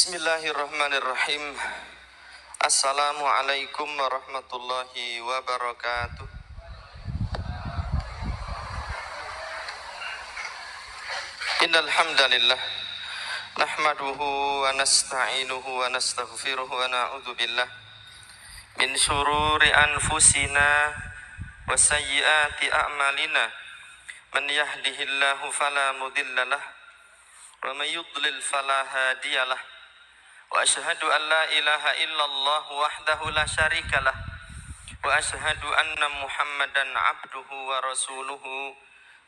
Bismillahirrahmanirrahim. Assalamualaikum warahmatullahi wabarakatuh. Innal hamdalillah nahmaduhu wa nasta'inuhu wa nastaghfiruhu wa na'udzu billah min syururi anfusina wa sayyiati a'malina. Man yahdihillahu fala mudhillalah wa may yudlil fala hadiyalah. Wa asyhadu an la ilaha illallah wahdahu la syarikalah wa asyhadu anna Muhammadan abduhu wa rasuluhu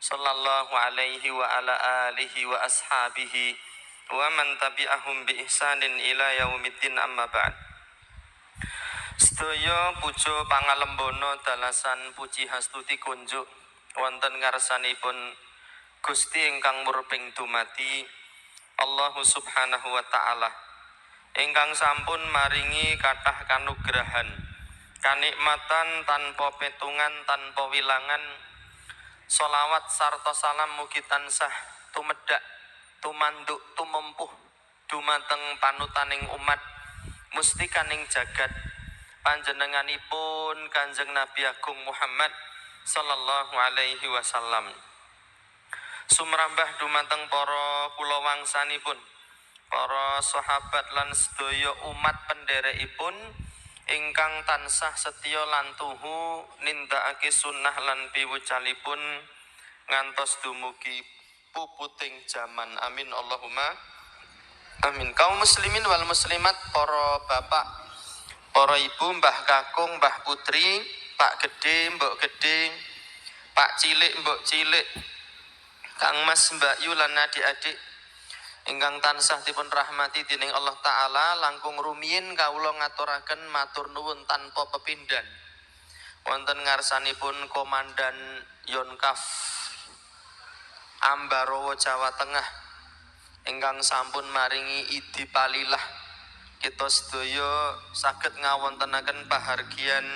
sallallahu alaihi wa ala alihi wa ashabihi wa man tabi'ahum bi ihsanin ila yaumiddin, amma ba'd. Sedaya puja pangalembono dalasan puji hastuti kunjuk wonten ngarsanipun Gusti ingkang murping dumati Allah subhanahu wa ta'ala, ingkang sampun maringi kathah kanugrahan, kanikmatan tanpa petungan, tanpa wilangan. Sholawat sarta salam mugi tansah tumedhak, tumanduk, tumempuh dumateng panutaning umat mustikaning jagat panjenenganipun Kanjeng Nabi Agung Muhammad sallallahu alaihi wasallam. Sumrambah dumateng para kulawangsanipun, para sahabat lan sedaya umat penderekipun ingkang tansah setya lan tuhu nindakake sunnah lan piwucalipun ngantos dumugi puputing jaman. Amin Allahumma amin. Kaum muslimin wal muslimat, para bapak, para ibu, mbah kakung, mbah putri, pak gede, mbok gede, pak cilik, mbok cilik, kang mas, mbak yu lan adik-adik ingkang tansah dipun rahmati dening Allah Ta'ala, langkung rumiyin kawula ngaturaken matur nuwun tanpa pepindhan wonten ngarsanipun Komandan Yonkaf Ambarawa Jawa Tengah ingkang sampun maringi idi palilah kita sedaya saged ngawontenaken pahargyan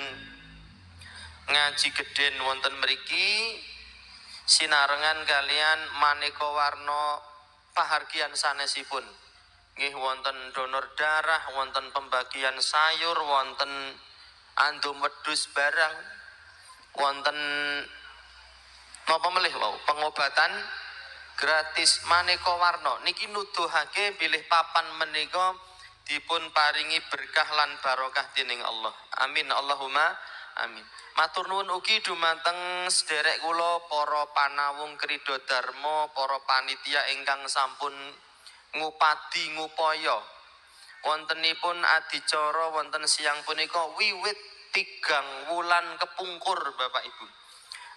ngaji gedhen wonten mriki sinarengan kalian maneka warna pahargyan sanesipun. Nggih wonten donor darah, wonten pembagian sayur, wonten andum wedhus barang, wonten napa melih wau pengobatan gratis maneka warna. Niki nuduhake bilih papan menika dipun paringi berkah lan barokah dening Allah. Amin Allahumma amin. Matur nuwun ugi dumateng sederek kula para panawung krida dharma, para panitia ingkang sampun ngupadi ngupaya wontenipun adicara wonten siang punika wiwit 3 wulan kepungkur Bapak Ibu.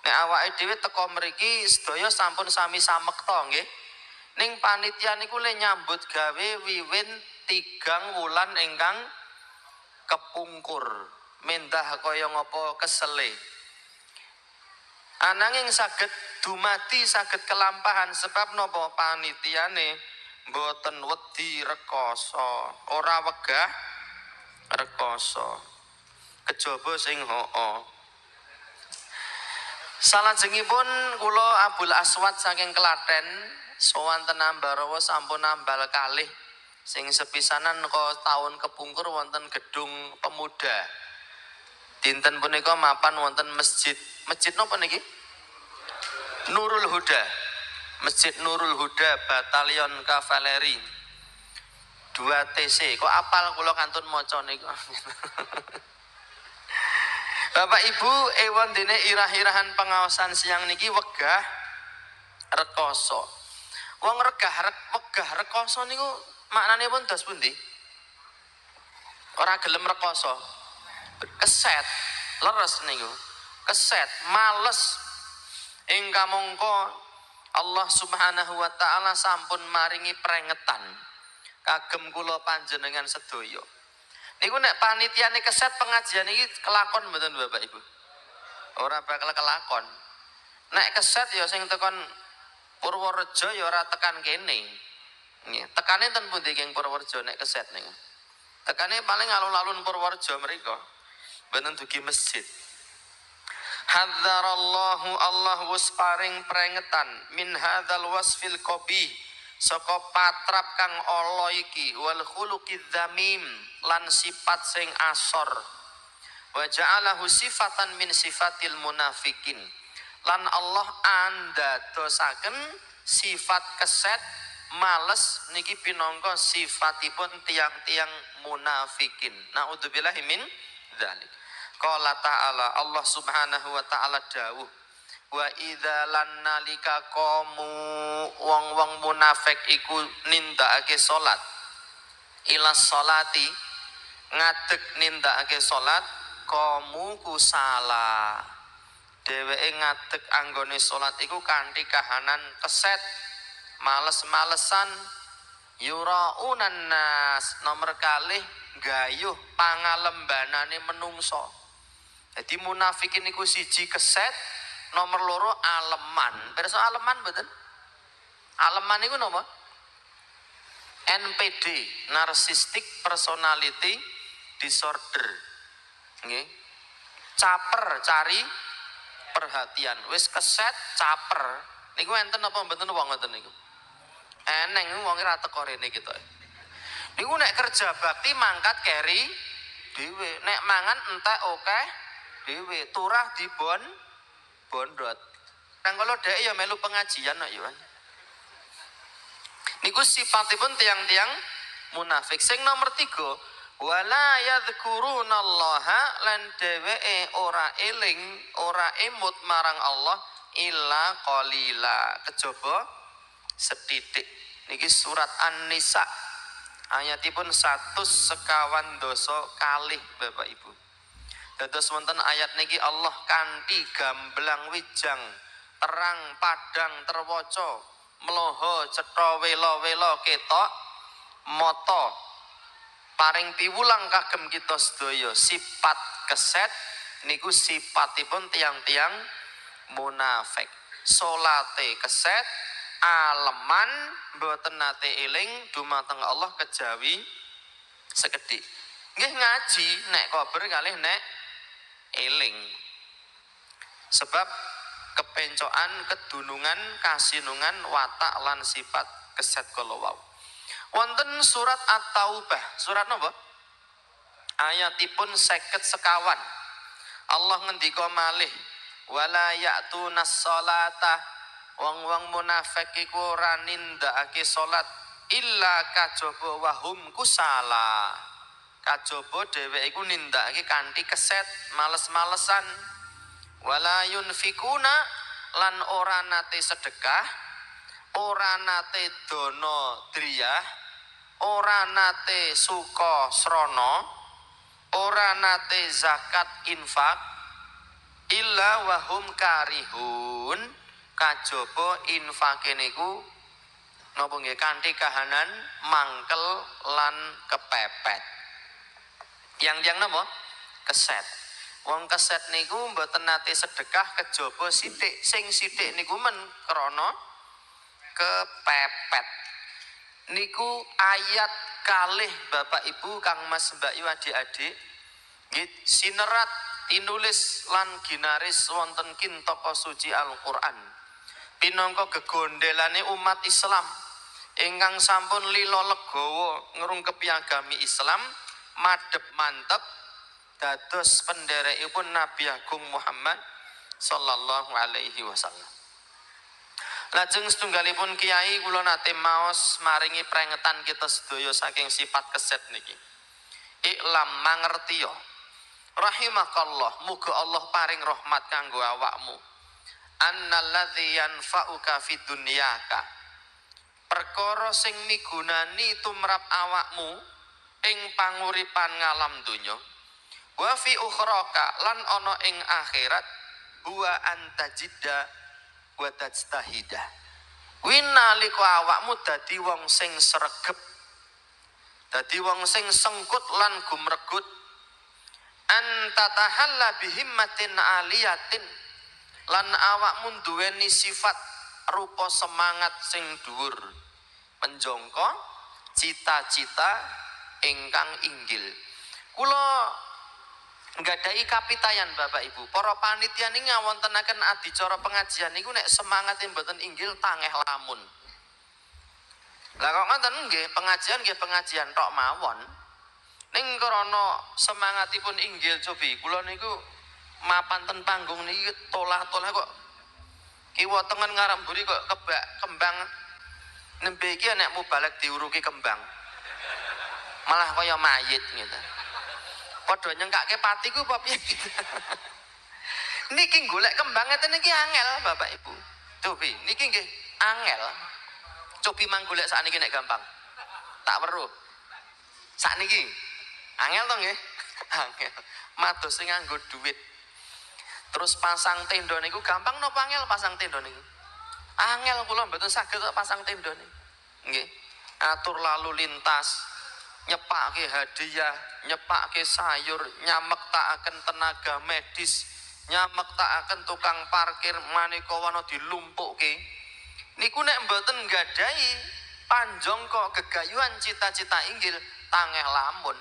Nek awake dhewe teka mriki sedaya sampun sami samekta nggih. Ning panitia niku le nyambut gawe wiwit 3 wulan ingkang kepungkur. Mendah kaya ngapa kesele. Ananging saged dumadi, saged kelampahan sebab napa panitiane mboten wedi rekoso, ora wegah rekoso. Kejaba sing hoo. Salajengipun kula Abul Aswad saking Klaten sowan ten Ambarawa sampun nambal kalih sing sepisanan kok taun kepungkur wonten Gedung Pemuda. Dinten punika mapan wonten masjid napa niki? Nurul Huda. Masjid Nurul Huda Batalion Kavaleri 2TC. Kok apal kula kantun maca niku. Bapak Ibu, ewon dene irah-irahan pengawasan siang niki wegah rekoso. Wong wegah rekoso niku maknane pun dos pundi? Ora gelem rekoso. Keset, leres niku. Keset, males. Ingkang mongko Allah Subhanahu wa ta'ala sampun maringi prengetan kagem kula panjenengan sedaya. Niku nek panitiane keset pengajian iki kelakon mboten Bapak Ibu? Ora bakal kelakon. Nek keset ya sing tekan Purworejo ya ora tekan kene. Nggih, tekane ten pundi king Purworejo nek keset niku? Tekane paling alun-alun Purworejo mriku. Mboten dugi masjid. Hadzarallahu Allah wis paring prengetan min hadzal wasfil qabih saka patrap kang ala iki wal khuluqiz zamim lan sifat sing asor wa ja'alahu sifatan min sifatil munafikin lan Allah andadosaken sifat keset males niki pinangka sifatipun tiang-tiang munafikin. Naudzubillahi min dzalik. Qala ta'ala, Allah Subhanahu wa ta'ala dawuh, wa idza lan nalika qamu wong-wong munafik iku nindakake salat ila salati ngadeg nindakake salat qamu kusala dheweke ngadeg anggone salat iku kanthi kahanan keset males-malesan yuraunan nas nomor kalih gayuh pangalembanane menungso. Jadi munafikin iku siji keset, nomor loro aleman. Pirsa aleman mboten? Aleman iku napa? NPD, narcissistic personality disorder. Nggih. Caper, cari perhatian. Wis keset, caper. Niku enten apa mboten wong ngoten niku? Eneng wong ora teko rene gitu. Niku nek kerja bakti mangkat keri dhewe, nek mangan entek akeh dhewe, turah dibon bondot. Nang kalau dhek ya melu pengajian kok ya. Niku sifatipun tiang-tiang munafik. Sing nomor 3, wala yadhkurunallaha lan dheweke ora eling, ora emut marang Allah illa qalila, kejaba setitik. Niki surat An-Nisa ayatipun 150 kalih Bapak Ibu. Dados wonten ayat niki Allah kanthi gamblang wijang terang padang terwaca mloho cetha wela-wela ketok mata paring piwulang kagem kita sedaya sifat keset niku sifatipun tiang-tiang munafik. Salate keset, aleman mboten nate eling dumateng Allah kejawi sekedhik. Nggih ngaji nek kober kalih nek eling. Sebab kepencokan, kedunungan, kasinungan watak lan sifat keset kala wau. Wonten surat At-Taubah, surat napa? Ayatipun 50 sekawan. Allah ngendika malih wala ya'tunas salata, wong-wong munafik iku ora nindakake salat illa kajaba wahum kusala. Kajaba dheweke iku nindakake kanthi keset, males-malesan. Wala yunfikuna lan ora nate sedekah, ora nate dana driyah, ora nate suka srana, ora nate zakat infak illa wahum karihun, kajaba infake niku napa nggih kanthi kahanan mangkel lan kepepet. Yang napa? Keset. Wong keset niku mboten nate sedekah kejaba sithik, sing sithik niku men krana kepepet. Niku ayat kalih Bapak Ibu Kang Mas Mbak Yu adik-adik nggih sinerat tinulis lan ginaris wonten kintaka suci Al-Qur'an. Pinangka gegondelane umat Islam ingkang sampun lila legawa ngrungkepi agami Islam madhep mantep dados penderekipun Nabi Agung Muhammad sallallahu alaihi wasallam. Lajeng setunggalipun kiai kula nate maos maringi prengetan kita sedaya saking sifat keset niki. Iklam mangertiya rahimakallah, muga Allah paring rahmat kanggo awakmu. Annalladzi yanfa'uka fid dunyaka, perkara sing migunani tumrap awakmu ing panguripan ngalam donya. Wa fi ukhraka lan ana ing akhirat huwa antajidda wa tajtahida. Winalika awakmu dadi wong sing sregep, dadi wong sing sengkut lan gumregut, antatahalla bihimmatin aliyatin lan awakmu duweni sifat rupa semangat sing dhuwur, menjangka cita-cita ingkang inggil. Kula nggadahi kapitayan Bapak Ibu, para panitia niki ngawontenaken adicara pengajian niku nek semangate mboten inggil tangeh lamun. Lah kok ngoten nggih, pengajian tok mawon. Ning krana semangatipun inggil cobi kula niku mapan ten panggung niki tolah-tolah kok kiwa tengen ngarep mburi kok kebak kembang nembe iki nek mubalek diuruki kembang. Malah kaya mayit gitu. Padha nyengkake pati ku apa piye gitu. Niki golek kembang ngeten niki angel Bapak Ibu. Cobi niki nggih angel. Cobi mang golek sakniki nek gampang. Tak weruh. Sakniki angel to nggih? Angel. Mados sing nganggo duit. Terus pasang tenda niku gampang napa angel pasang tenda niku? Angel kula mboten saged pasang tenda niku. Nggih. Atur lalu lintas, nyepake hadiah, nyepake sayur, nyamektakaken tenaga medis, nyamektakaken tukang parkir maneka wana dilumpukke. Niku nek mboten nggadahi panjangka gegayuhan cita-cita inggil tangeh lamun.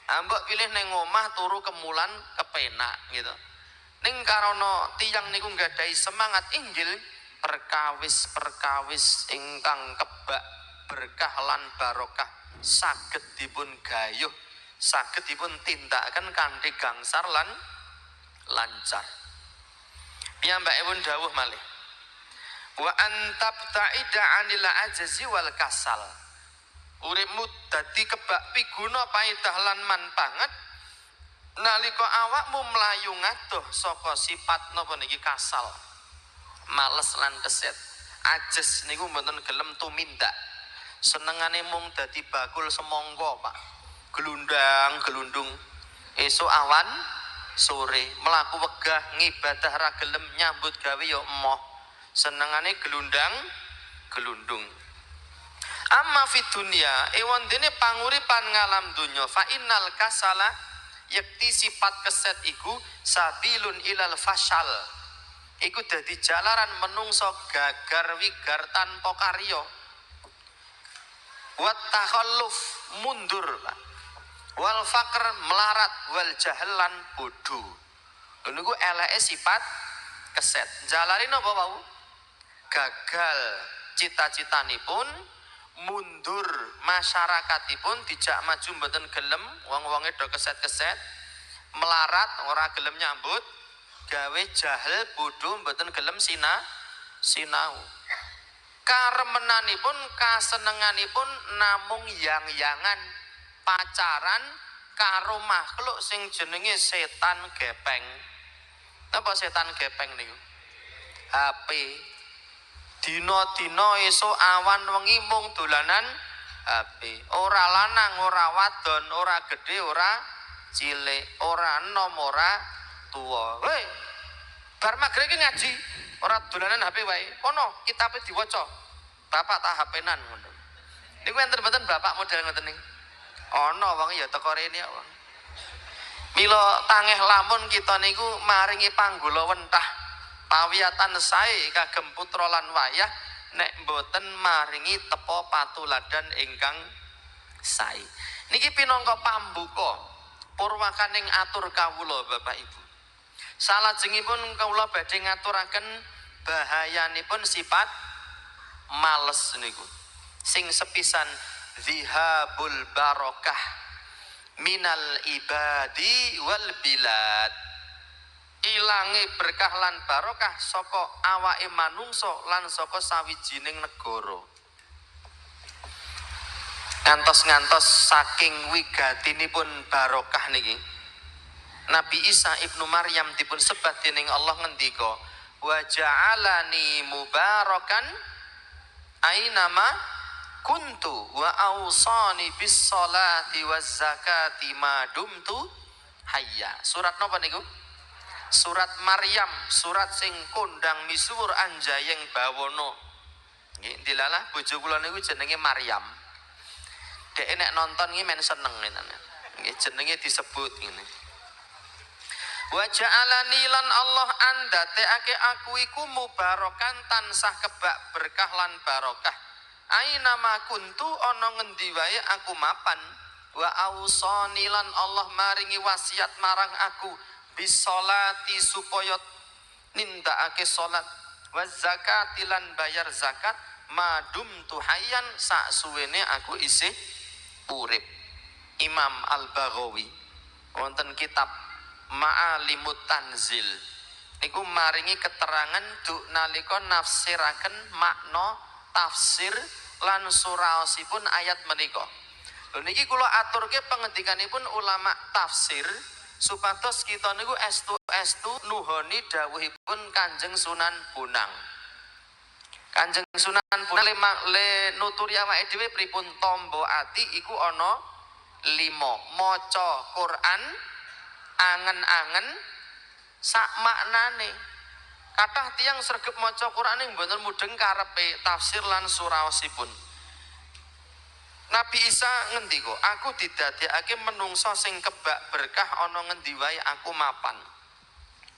Mbok pilih ning omah turu kemulan kepenak gitu. Ning karana tiyang niku nggadahi semangat inggil perkawis-perkawis ingkang kebak berkah lan barokah saged dipun gayuh, saged dipun tindakaken kanthi gangsar lan lancar. Piyambakipun dawuh malih. Wa antab ta'ida 'anil ajzi wal kasal. Uripmu dadi kebak piguna paedah lan manpanget nalika awakmu mlayu ngadoh saka sifat napa niki kasal. Males lan keset. Ajes niku mboten gelem tumindak. Senengane mung dadi bakul semangka, Pak. Gelundang-gelundung. Esuk awan sore mlaku wegah ngibadah ra gelem nyambut gawe ya emoh. Senengane gelundang-gelundung. Amma fid dunya ewon dene panguripan ngalam donya fa innal kasala yakti sifat keset iku sabilun ilal fasyal. Iku dadi jalaran menungso gagar wigar tanpa karya. Wat takhalluf mundur, Pak. Wal faqr melarat wal jahlan bodho. Niku eleke sifat keset. Jalari napa wau? Gagal cita-citanipun, mundur masyarakatipun dijak maju mboten gelem, wong-wonge do keset-keset, melarat ora gelem nyambut gawe, jahil bodho mboten gelem sinau. Karemenanipun kasenenganipun namung yang-yangan pacaran karo makhluk sing jenenge setan gepeng. Napa setan gepeng niku? HP. Dina-dina esuk awan wengi mung dolanan HP. Ora lanang, ora wadon, ora gedhe, ora cilik, ora enom, ora tuwa. Hei, bar magrib iki ngaji, ora dolanan HP wae. Kono kitabe diwaca. Bapak tak HP-nan ngono. Niku enten mboten bapak model ngoten niku? Ana wong ya teko rene kok. Mila tangeh lamun kita niku maringi panggula wentah pawiyatan sae kagem putra lan wayah nek mboten maringi tepa patuladan ingkang sae. Niki pinangka pambuka purwakaning atur kawula Bapak Ibu. Salajengipun kawula badhe ngaturaken bahayanipun sifat males niku. Sing sepisan zihabul barokah minal ibadi wal bilad. Ilange berkah lan barokah saka awake manungsa lan saka sawijining negara. Ngantos-ngantos saking wigatinipun barokah niki Nabi Isa ibnu Maryam dipun sebat dening Allah ngendika wa ja'alani mubarakan ainama kuntu wa awsani bis salati waz zakati ma dumtu hayya. Surat napa niku? Surat Maryam, surat sing kondang misuwur anjayeng bawana. Nggih, dilalah bojo kula niku jenenge Maryam. Dek nek nonton nggih men seneng ngene. Nggih, jenenge disebut ngene. Wa ja'alani lan Allah andateake aku iku mubarakan tansah kebak berkah lan barokah. Aina ma kuntu ana ngendi wae aku mapan. Wa ausani lan Allah maringi wasiat marang aku bisolati supaya nindakake salat, wa zakati lan bayar zakat, madum tuhayyan sak suwene aku isih urip. Imam Al-Baghawi wonten kitab Ma'alimut Tanzil niku maringi keterangan duk nalika nafsiraken makna tafsir lan suraosipun ayat menika. Lho niki kula aturke pengendikanipun ulama tafsir supados kita niku estu nuhoni dawuhipun Kanjeng Sunan Bonang. Kanjeng Sunan Bonang le nuturi awake dhewe pripun tombo ati iku ana 5. Maca Quran angen-angen sak maknane. Kathah tiyang sregep maca Quran ing mboten mudeng karepe tafsir lan suraosipun. Nabi Isa ngendika, aku didadekake menungso sing kebak berkah ana ngendi wae aku mapan.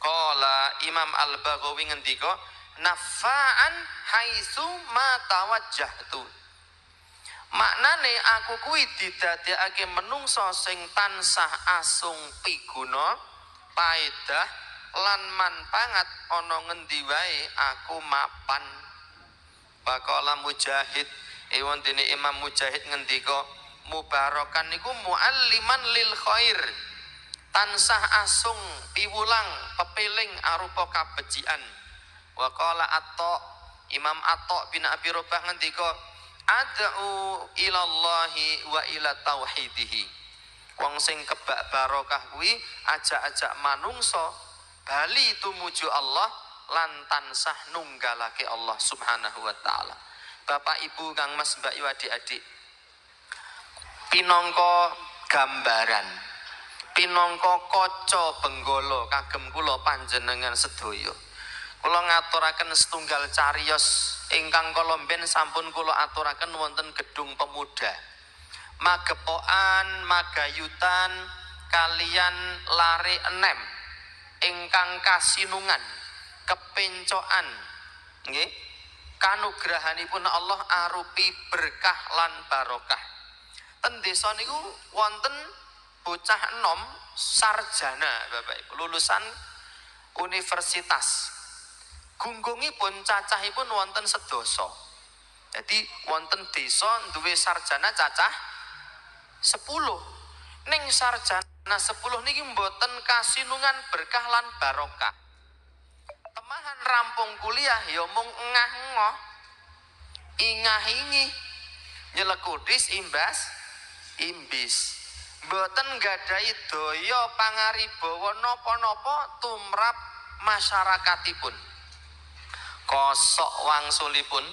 Qala Imam Al-Baghawi ngendika, nafa'an haitsu ma tawajjahtu. Maknane aku kuwi didadekake menungso sing tansah asung piguna, paedah lan manpangat ana ngendi wae aku mapan. Baqala Mujahid ewon dene Imam Mujahid ngendika, mubarakan niku mualliman lil khair. Tansah asung piwulang pepeling arupa kabecikan. Wa qala Atha, Imam Atha bin Abi Rabah ngendika, ad'u ilallahi wa ila tauhidihi. Wong sing kebak barokah kuwi ajak-ajak manungsa bali tumuju Allah lan tansah nunggalake Allah Subhanahu wa taala. Bapak Ibu Kang Mas Mbak Yu adik-adik, pinangka gambaran, pinangka kaca benggala kagem kula panjenengan sedaya. Kula ngaturaken setunggal cariyos ingkang kala mben sampun kula aturaken wonten Gedung Pemuda. Magepokan, magayutan kalian lare enem ingkang kasinungan, kepencokan nggih, kanugrahanipun Allah arupi berkah lan barokah. Ten desa niku wonten bocah enom sarjana Bapak Ibu, lulusan universitas. Gunggungipun cacahipun wonten sedasa. Jadi wonten desa duwe sarjana cacah 10. Ning sarjana 10 niki mboten kasinungan berkah lan barokah. Temahan rampung kuliah ya mung engah-engoh, ingah-ingih, nyelekudis imbas-imbis. Mboten gadhahi daya pangaribawa napa-napa tumrap masyarakatipun. Kosok wangsulipun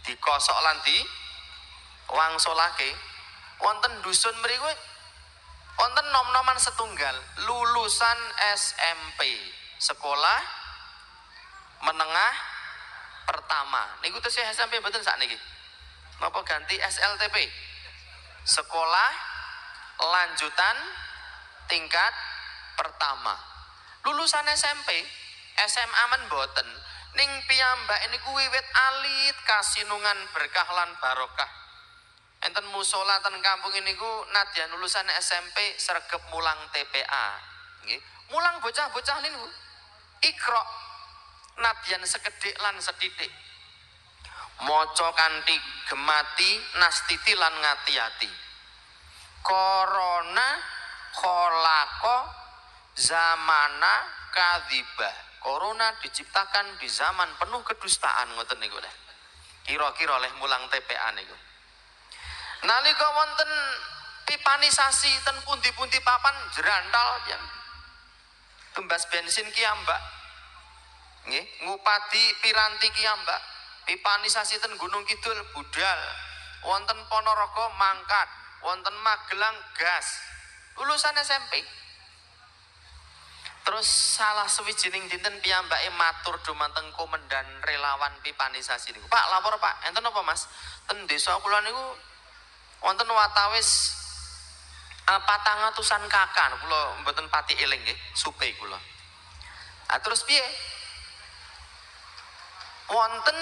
dikosok lan di wangsulake wonten dusun mriku wonten nom-noman setunggal lulusan SMP, sekolah menengah pertama. Niku tesih SMP mboten sakniki. Napa ganti SLTP? Sekolah lanjutan tingkat pertama. Lulusan SMP, SMA men mboten. Ning piyambak niku wiwit alit kasinungan berkah lan barokah. Enten musala ten kampung niku nadyan lulusan SMP sregep mulang TPA. Nggih. Mulang bocah-bocah niku Iqra nadyan sekedhik lan sethithik. Maca kanthi gemati nastiti lan ngati-ati. Korona kholaqa zamana kadzibah. Corona diciptakan di zaman penuh kedustaan ngoten niku lho. Kira-kira oleh mulang TPA niku. Nalika wonten pipanisasi ten pundi-pundi papan jerantal pian. Tumbas bensin kiambak. Nggih, ngupadi piranti kiambak. Pipanisasi ten Gunung Kidul budal. Wonten Ponorogo mangkat, wonten Magelang gas. Lulusan SMP. Terus salah sewijining dinten piyambake matur dumateng komandan relawan pipanisasi niku. Pak, lapor Pak. Enten apa Mas? Ten desa kula niku wonten watawis 400-an kakak. Kula mboten pati eling nggih, supe kula. Terus piye? Wonten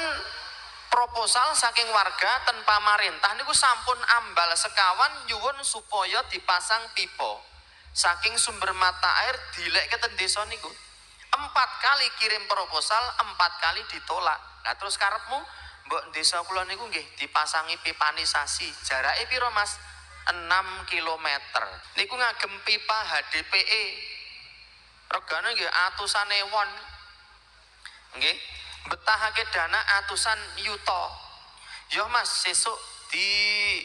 proposal saking warga ten pamarentah niku sampun ambal sekawan nyuwun supaya dipasang pipa. Saking sumber mata air dilek ke desa niku 4 kali kirim proposal, 4 kali ditolak. Nah terus karepmu mbok desa kula niku nggih dipasangi pipanisasi. Jarake piro Mas? 6 kilometer. Niku ngagem pipa HDPE. Regane nggih atusan ewon. Nggih, betahake dana atusan yuta. Yo Mas, sesuk di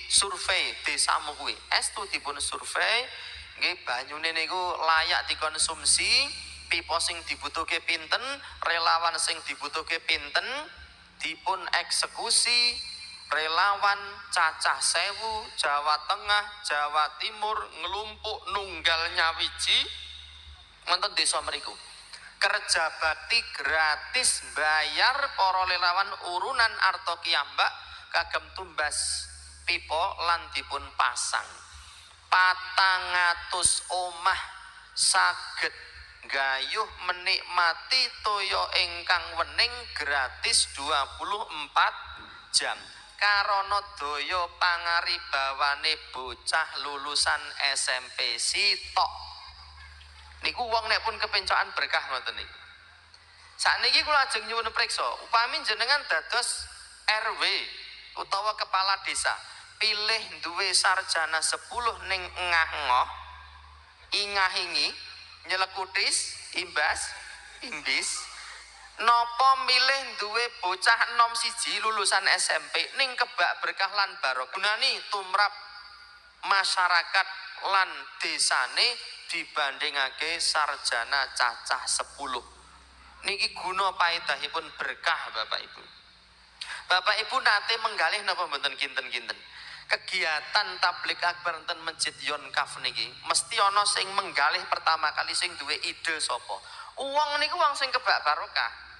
survei desamu kuwi. Estu dipun survei, nggih banyune niku layak dikonsumsi, pipa sing dibutuhke pinten, relawan sing dibutuhke pinten, dipun eksekusi. Relawan cacah 1000, Jawa Tengah, Jawa Timur, ngelumpuk nunggal nyawiji wonten desa mriku. Kerja bakti gratis, bayar para relawan urunan arta kiyambak kagem tumbas pipa lan dipun pasang. 400 omah saged gayuh menikmati toya ingkang wening gratis 24 jam. Karana daya pangaribawane bocah lulusan SMP sitok. Niku wong nek pun kepencokan berkah ngoten niku. Sakniki kula ajeng nyuwun priksa, upami jenengan dados RW utawa kepala desa, pilih duwe sarjana 10 ning ngah-ngoh, ingah-ingi, nyelekutis, imbis, napa milih duwe bocah enom siji lulusan SMP ning kebak berkah lan barokah gunani tumrap masyarakat lan desane dibandingake sarjana cacah 10. Niki guna paedahipun berkah Bapak Ibu. Bapak Ibu nate menggalih napa mboten kinten-kinten. Kegiatan tablik akbar enten Masjid Yonkaf niki mesti ana sing menggalih pertama kali sing duwe ide sapa. Uang niku wong sing kebak barokah.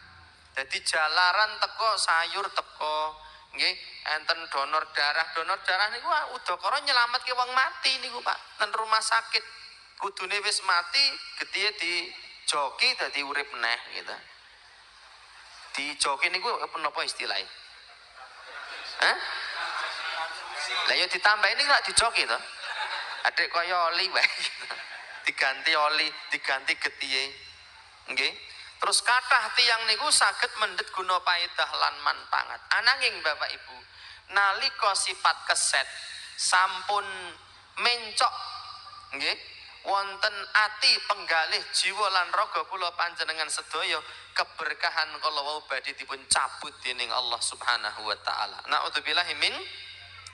Jadi jalaran teko sayur teko, nggih, enten donor darah niku udakara nyelametke wong mati niku Pak. Ten rumah sakit kudune wis mati, getihe dijoki dadi urip meneh gitu. Dijoki niku menapa istilahnya? Hah? Lah yo ditambahi niku lak dijoki to. Adik kaya oli wae. Diganti oli, diganti getihe. Nggih. Terus kathah tiyang niku saged mendhet guna paedah lan manfaat. Ananging Bapak Ibu, nalika sifat keset sampun mencok nggih wonten ati penggalih jiwa lan raga kula panjenengan sedaya, keberkahan kala wau badhe dipun cabut dening Allah Subhanahu wa taala. Naudzubillahi min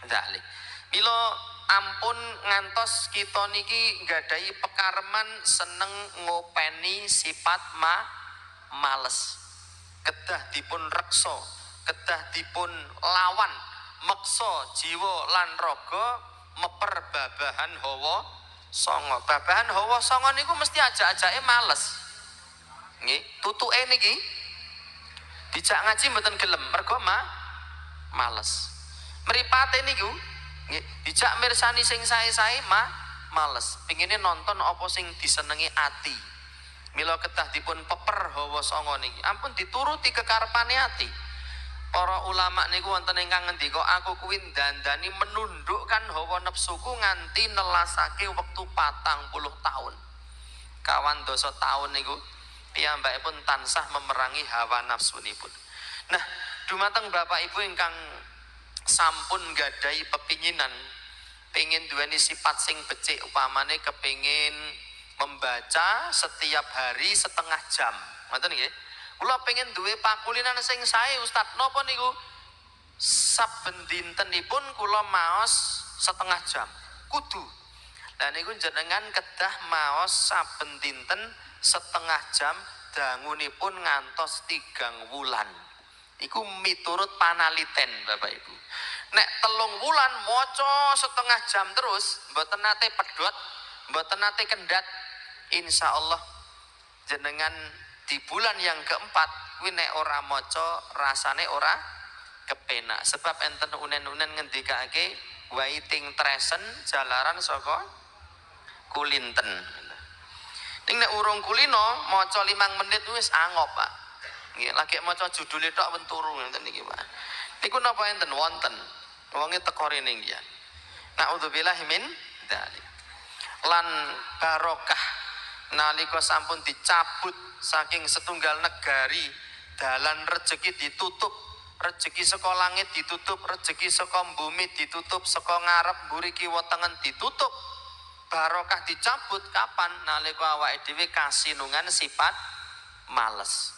dzalik. Mila ampun ngantos kita niki nggadahi pekareman seneng ngopeni sifat males, kedah dipun reksa, kedah dipun lawan, meksa jiwa lan raga meper babahan hawa songo. Babahan hawa songo niku mesti ajak-ajake males. Nggih, tutuke niki dijak ngaji mboten gelem mergo males. Mripate niku nggih dijak mirsani sing sae-sae males. Pengine nonton apa sing disenengi ati. Mila kedah dipun peper hawa songo niki ampun dituruti kekarepane ati. Para ulama niku wonten ingkang ngendika aku kuwi dandani menundukkan hawa nafsuku nganti nelasake wektu 40 tahun. Kawan dosa tahun niku piyambakipun tansah memerangi hawa nafsunipun. Nah, dumateng Bapak Ibu ingkang sampun gadahi pepinginan pengin duweni sifat sing becik, upamane kepengin membaca setiap hari setengah jam. Ngoten nggih. Kula pengen duwe pakulinan sing sae Ustaz. Napa niku? Saben dintenipun kula maos setengah jam. Kudu. Lah niku jenengan kedah maos saben dinten setengah jam dangunipun ngantos 3 wulan. Iku miturut panaliten Bapak Ibu. Nek 3 wulan maca setengah jam terus mboten nate pedhot, mboten nate kendhat, insya Allah jenengan di bulan yang keempat kuwi nek ora maca rasane ora kepenak. Sebab enten unen-unen ngendikake waiting tresen jalaran saka kulinten. Ning nek urung kulino maca 5 menit wis angop Pak. Nggih, lagi maca judule tok wen turu ngeten niki Pak. Niku napa enten wonten wonge teko rene nggih. Naudzubillahi min dzalik. Lan barokah nalika sampun dicabut saking setunggal negari dalan rezeki ditutup Rezeki saka langit ditutup, rezeki saka bumi ditutup, saka ngarep mburi kiwa tengen ditutup. Barokah dicabut kapan? Nalika awake dhewe kasinungan sifat males.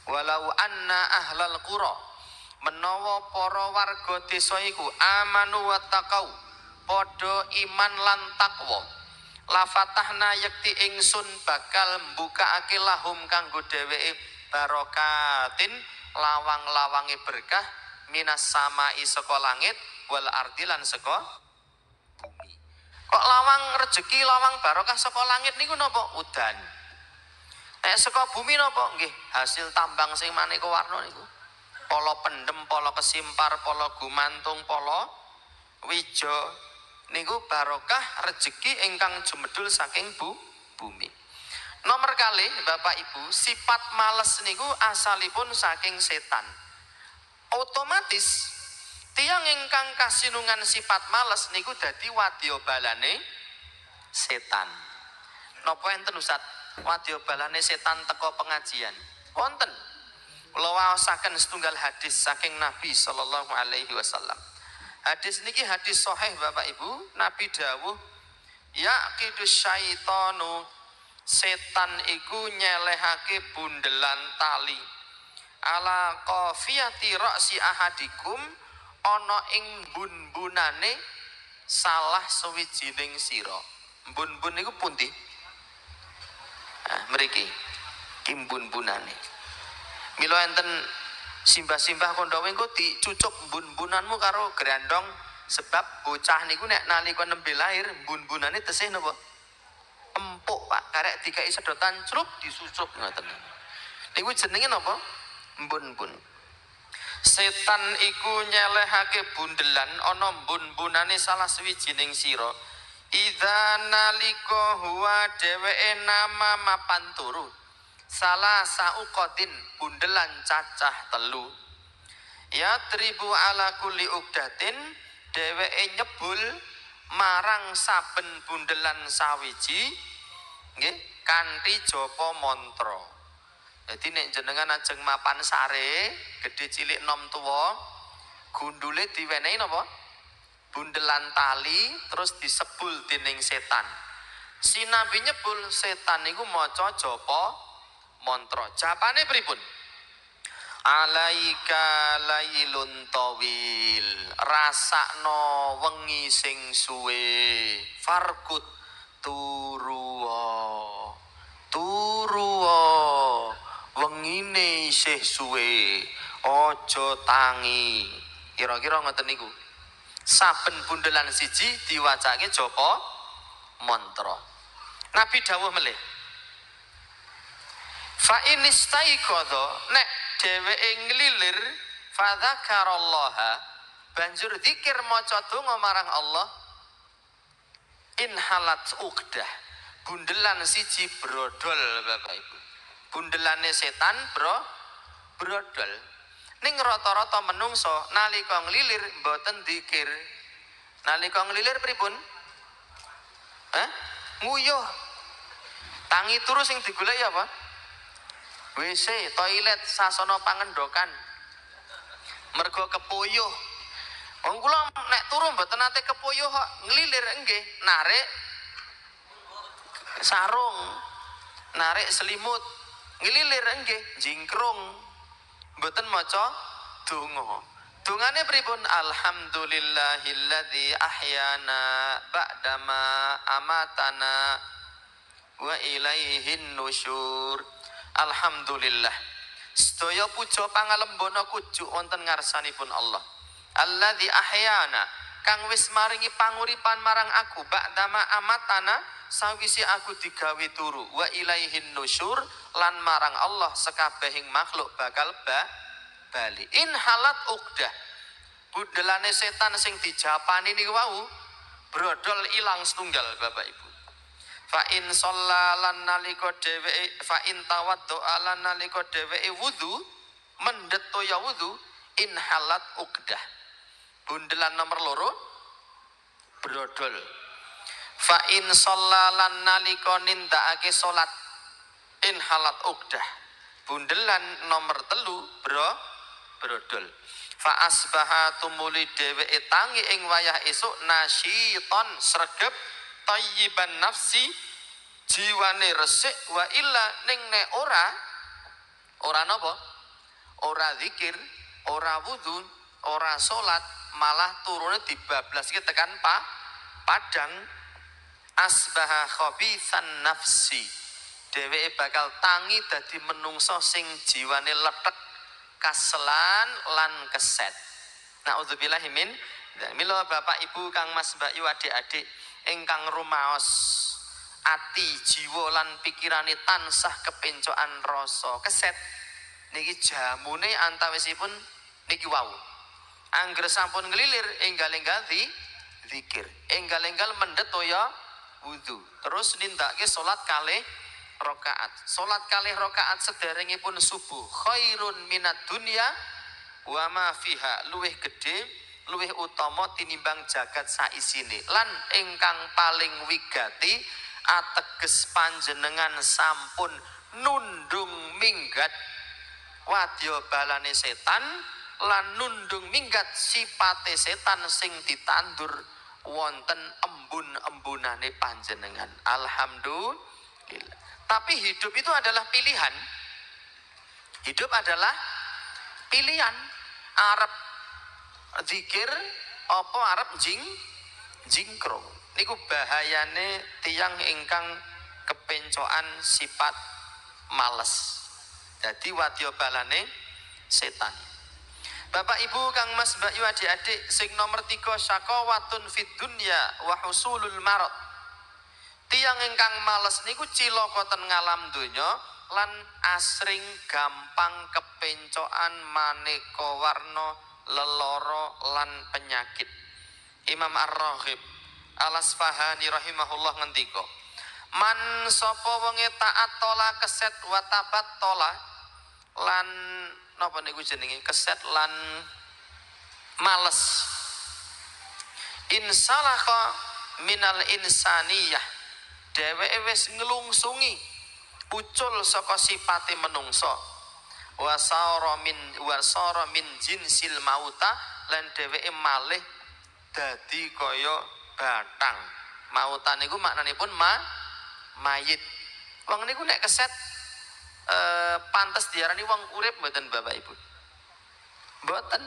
Walau anna ahlal qura, menawa para warga desa iku amanu wa taqau, padha iman lan takwa, la fatahna yakti ingsun bakal mbukakake lahum kanggo dheweke barokatin lawang-lawange berkah minas samai saka langit wal ardi lan saka bumi. Kok lawang rezeki, lawang barokah saka langit niku napa? Udan. Saka bumi napa? Nggih, hasil tambang sing maneka warna niku. Pala pendem, pala kesimpar, pala gumantung, pala wijo niku barokah rezeki ingkang jumedul saking bumi. Nomor kali Bapak Ibu, sifat males niku asalipun saking setan. Otomatis tiyang ingkang kasinungan sifat males niku dadi wadya balane setan. Napa enten Ustaz? Wadya balane setan teko pengajian. Wonten. Kula waosaken setunggal hadis saking Nabi sallallahu alaihi wasallam. Hadis niki hadis sahih Bapak Ibu. Nabi dawuh, yaqidus syaitanu, setan iku nyelehake bundelan tali ala qafiyati ra'si ahadikum, ana ing bun-bunane salah sawijining sira. Bun-bun niku pundi? Mriki kimbun-bunane. Mila enten simbah-simbah kondowe engko dicucuk bun-bunanmu karo grandong, sebab bocah niku nek nalika nembe lahir bun-bunane tesih napa? Empuk Pak, karek dikai sedotan celup disucup ngoten. Niku jenenge napa? Bun-bun. Setan iku nyelehake bundelan ana bun-bunane salah sawijining sira. Idza nalika huwa dheweke nama mapan turu. Salah sauqatin bundelan cacah telu. Ya tribu ala kulli ukdatin, dheweke nyebul marang saben bundelan sawiji nggih kanthi japa mantra. Dadi nek jenengan ajeng mapan sare, gedhe cilik nom tuwa, gundule diwenehi napa? Bundelan tali terus disebul dening setan. Sinambi nyebul, setan niku maca japa mantra. Japane pripun? Alaika lailun tawil, rasakno wengi sing suwe, farkut turuwa wengine isih suwe, aja tangi. Kira-kira ngoten niku. Saben bundelan siji diwacake japa mantra. Nabi dawuh melih, fa inistaiqadha, nek dheweke nglilir, fa dzakarallaha, banjur zikir maca donga marang Allah, inhalat uqdah, bundelan siji brodol Bapak Ibu. Bundelane setan brodol. Ning rata-rata menungso nalika nglilir mboten zikir. Nalika nglilir pripun? Nguyuh. Tangi turu sing digoleki apa? WC, toilet, sasana pangendokan. Mergo kepuyuh. Wong kula nek turu mboten nate kepuyuh kok, nglilir nggih, narik sarung, narik selimut, nglilir nggih, jingkrung. Mboten maca donga. Dongane pripun? Alhamdulillahilladzi ahyana ba'dama amatana wa ilaihin nusyur. Alhamdulillah, sedaya puja pangalembana kujuk wonten ngarsanipun Allah. Alladzi ahyana, kang wis maringi panguripan marang aku ba'dama amatana, sawise aku digawe turu, wa ilaihin nusyur, lan marang Allah sekabehing makhluk bakal bali. In halat uqdah, bundelane setan sing dijapani niku wau brodol ilang setunggal Bapak Ibu. Fa in shallalan nalika dheweke, fa in tawaddoa lan nalika dheweke wudu, mendhet toya wudu, in halat uqdah, bundelan nomor loro brodol. Fa in shallalan nalika nindakake salat, in halat uqdah, bundelan nomor telu brodol. Fa asbaha tumuli dheweke tangi ing wayah esuk nasyiton sregep thayyiban nafsi jiwane resik wa illa ning nek ora napa ora zikir ora wudu ora salat malah turune dibablaske tekan padang. Asbaha khabithan nafsi dheweke bakal tangi dadi menungso sing jiwane letek kaselan lan keset. Naudzubillahi min. Mila bapak ibu kang mas mbak yu adik-adik ingkang rumaos ati jiwa lan pikirane tansah kepencokan rasa keset niki jamune antawisipun niki wau. Angger sampun ngelilir enggal-enggal zikir, enggal-enggal mendhet toya wudu, terus nindakake salat kalih rakaat. Salat kalih rakaat sederengipun subuh khairun minad dunya wa ma fiha, luwih gedhe luwih utama tinimbang jagat saisine. Lan ingkang paling wigati ateges panjenengan sampun nundung minggat wadya balane setan lan nundung minggat sipate setan sing ditandur wonten embun-embunane panjenengan. Alhamdulillah. Tapi hidup itu adalah pilihan. Hidup adalah pilihan. Arep zikir apa arep jingkro. Niku bahayane tiyang ingkang kepencokan sifat males. Jadi wadya balane setan. Bapak ibu kang mas mbak yu adik-adik sing nomor 3 syakawatun fid dunya wa husulul marad. Tiyang ingkang males niku cilaka ten ngalam donya lan asring gampang kepencokan maneka warna lelara lan penyakit. Imam Ar-Raghib Al-Asfahani rahimahullah ngendika, man sapa wonge taat tola keset wa tabat tola lan napa niku jenenge keset lan males insalaka minal insaniyah, dheweke wis nglungsungi ucul saka sipate menungso, wasara min jinsil mauta lan dheweke malih dadi kaya batang. Mautan niku maknanipun mayit. Wong niku nek keset pantes diarani wong urip mboten Bapak Ibu? Mboten.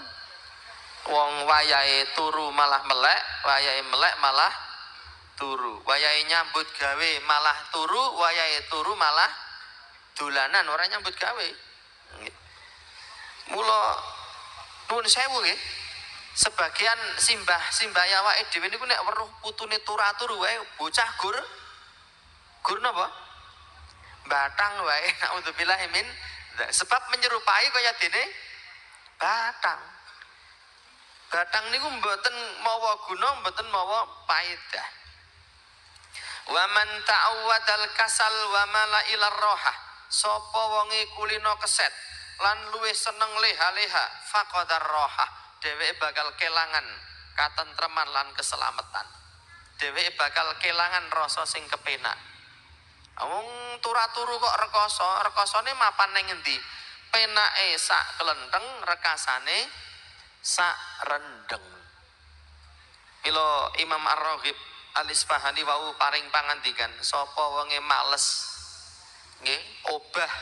Wong wayahe turu malah melek, wayahe melek malah turu. Wayahe nyambut gawe malah turu, wayahe turu malah dolanan, ora nyambut gawe. Mula nuwun sewu nggih. Sebagian simbah awake dhewe niku nek weruh putune turu-turu wae bocah gur napa? Batang wae. Naudzubillahi min. Sebab menyerupai kaya dene batang. Batang niku mboten mawa guna, mboten mawa paedah. Wa man ta'awwadal kasal wa mala ilar rohah. Sapa wonge kulino keset lan luwih seneng leha-leha faqadar rohah. Dheweke bakal kelangan katentreman lan keselamatan. Dheweke bakal kelangan rasa sing kepenak. Wong turu-turu kok rekoso, rekosone mapan ning endi? Penake sak kelenteng, rekasane sak rendeng. Mila Imam Ar-Raghib Al-Isfahani wau paring pangandikan, sapa wonge males nggih, obah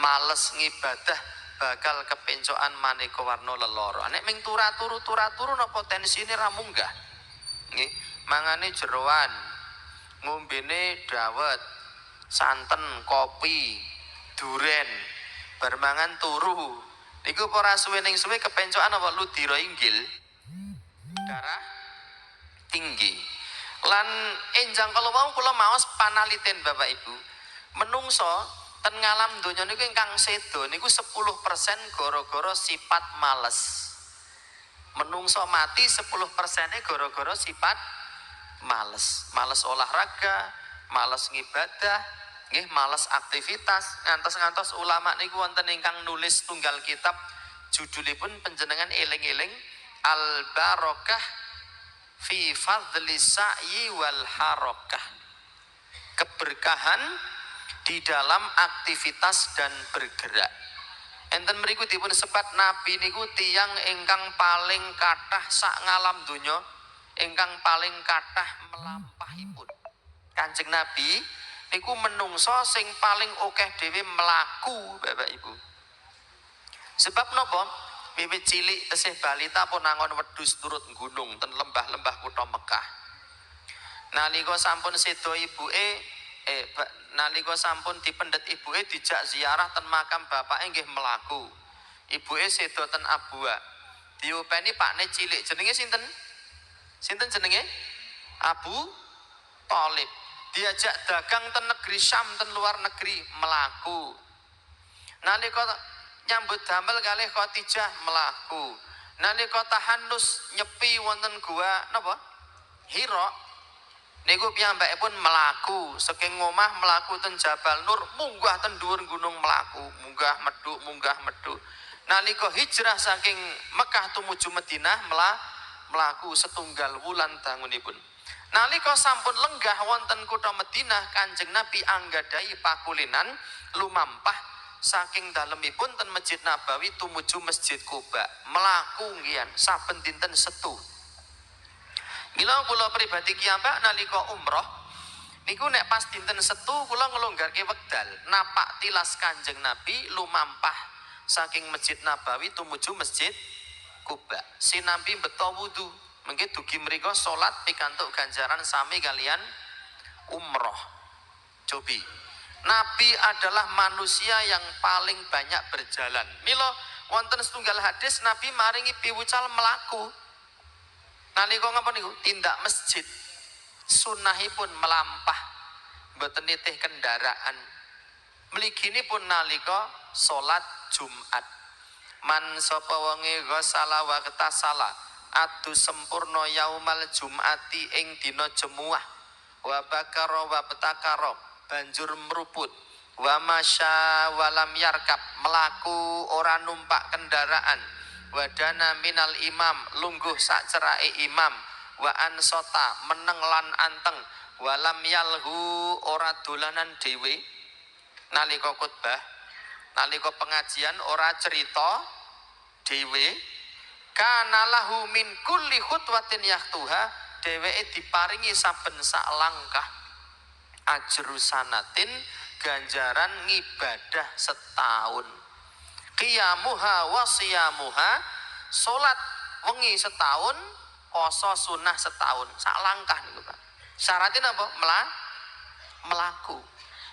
males ngibadah bakal kepencokan maneka warna lelara. Nek ming turu-turu napa tensine ra munggah. Nggih, mangane jeroan, ngombene dawet, santen, kopi, duren, bar mangan turu. Niku ora suwe ning suwe kepencokan apa ludira inggil. Darah tinggi. Lan enjang kalau mau kula maos panaliten Bapak Ibu. Menungso ten ngalam donya niku ingkang sedo niku 10% gara-gara sifat males. Menungso mati 10%-e gara-gara sifat males. Males olahraga, males ngibadah, nggih males aktivitas. Ngantos-ngantos ulama niku wonten ingkang nulis tunggal kitab judulipun panjenengan eling-eling Al Barokah fi Fadli Sa'yi wal Harakah. Keberkahan di dalam aktivitas dan bergerak. Enten mriku dipun sebat nabi niku tiyang ingkang paling kathah sak ngalam donya, ingkang paling kathah melampahipun. Kanjeng Nabi niku menungso sing paling akeh dhewe mlaku, Bapak Ibu. Sebab napa? Wiwit cilik tesih balita pun angon wedhus turut gunung ten lembah-lembah kutha Mekah. Nalika sampun sedo ibuke nalika sampun dipendet ibuke dijak ziarah ten makam bapake nggih mlaku. Ibuke sedo ten Abwa. Diopeni pakne cilik. Jenenge sinten? Sinten jenenge? Abu Thalib. Diajak dagang ten negeri Syam ten luar negeri mlaku. Nalika nyambut damel kalih Khadijah mlaku. Nalika tahanus nyepi wonten gua napa? Hira. Niku piyambakipun mlaku saking omah mlaku ten Jabal Nur, munggah ten dhuwur gunung mlaku, munggah medhuk. Nalika hijrah saking Mekah tumuju Madinah mlaku setunggal wulan dangunipun. Nalika sampun lenggah wonten kutha Madinah, Kanjeng Nabi anggadhahi pakulinan lumampah saking dalemipun ten Masjid Nabawi tumuju Masjid Quba. Mlaku ngian saben dinten Setu. Mila kula pribadi kiyambak nalika umroh niku nek pas dinten Setu kula nglonggarke wekdal napak tilas Kanjeng Nabi lumampah saking Masjid Nabawi tumuju Masjid Quba. Sinambi beto wudu mengke dugi mriku salat pikantuk ganjaran sami kalian umroh. Cobi. Nabi adalah manusia yang paling banyak berjalan. Mila wonten setunggal hadis Nabi maringi piwucal melaku. Nalika ngapa niku? Tindak masjid. Sunahipun melampah mboten nitih kendaraan. Mliginipun nalika salat Jumat. Man sapa wonge ghasala wa ketasala adu sempurna yaumal jumati ing dina jemuah wa bakara wa betakara banjur meruput wa masya walam yarkab melaku ora numpak kendaraan wadana minal imam lungguh sak cerake imam wa ansota meneng lan anteng walam yalhu ora dolanan dhewe nalika khutbah nalika pengajian ora cerita dhewe kana lahu min kulli khutwatin yahtuha dheweke diparingi saben sak langkah ajru sanatin ganjaran ngibadah setahun. Qiyamuha wa siyamuha salat wengi setahun, poso sunah setahun. Sak langkah niku, Pak. Syaratnya apa? Melaku.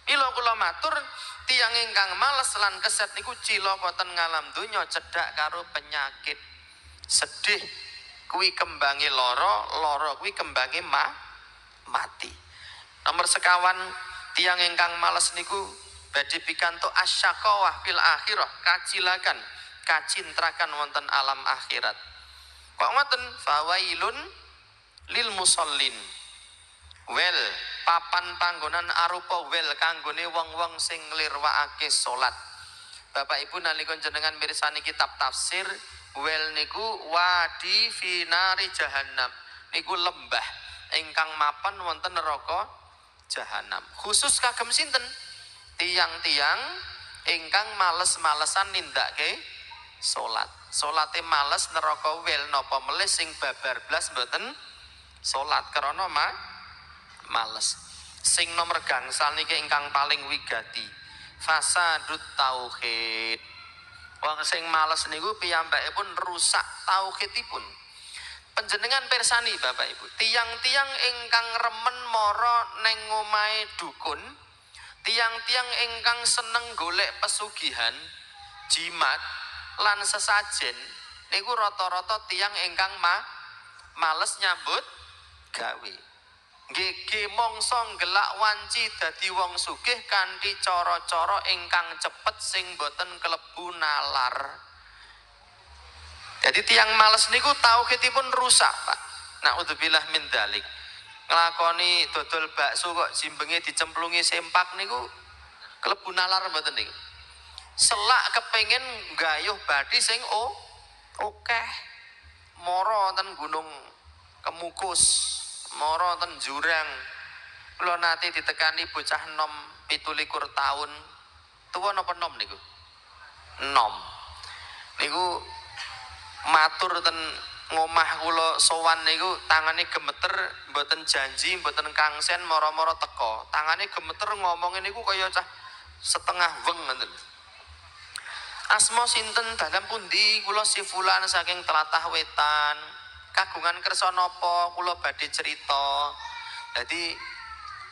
Mila kula matur tiyang ingkang males lan keset niku cilaka ten ngalam donya cedhak karo penyakit. Sedih kuwi kembange lara kuwi kembange mati. Nomor sekawan tiang ingkang males niku badhe pikantuk asyaqawah fil akhirah kacilakan kacintrakan wonten alam akhirat. Kok ngoten fawailun lil musallin. Wel papan panggonan arupa wel kanggone wong-wong sing nglirwakake salat. Bapak Ibu nalika jenengan mirsani kitab tafsir wel niku wadi finari jahannam. Niku lembah ingkang mapan wonten neraka jahanam. Khusus kagem sinten? Tiang-tiang ingkang males-malesan nindakake salat. Salate males neraka wel napa melih sing babar blas mboten salat krana males. Sing nomor gangsal niki ingkang paling wigati. Fasadut tauhid. Wong sing males niku piyambakipun rusak tauhidipun. Panjenengan persani Bapak Ibu, tiang-tiang ingkang remen mara neng omahe dukun, tiang-tiang ingkang seneng golek pesugihan, jimat lan sesajen niku rata-rata tiang ingkang males nyambut gawe. Nggih mongso gelak wanci dadi wong sugih kanthi cara-cara ingkang cepet sing boten klebu nalar. Jadi tiang males niku tauhidipun rusak, Pak. Naudzubillah min dzalik. Nglakoni dodol bakso kok jimbenge dicemplungi sempak niku klebu nalar mboten niku. Selak kepengin gayuh bathi sing akeh. Mara ten Gunung Kemukus, mara ten jurang. Kula nate ditekani bocah enom 17 taun. Tuwa napa enom niku? Enom. niku matur ten ngomah kula sowan niku tangane gemeter, mboten janji, mboten kangsen, moro-moro teko. Tangane gemeter ngomongin niku kaya cah setengah weng ngoten. Asma sinten dalam pundi? Kula si fulan saking tlatah wetan. Kagungan kersa napa kula badhe cerita.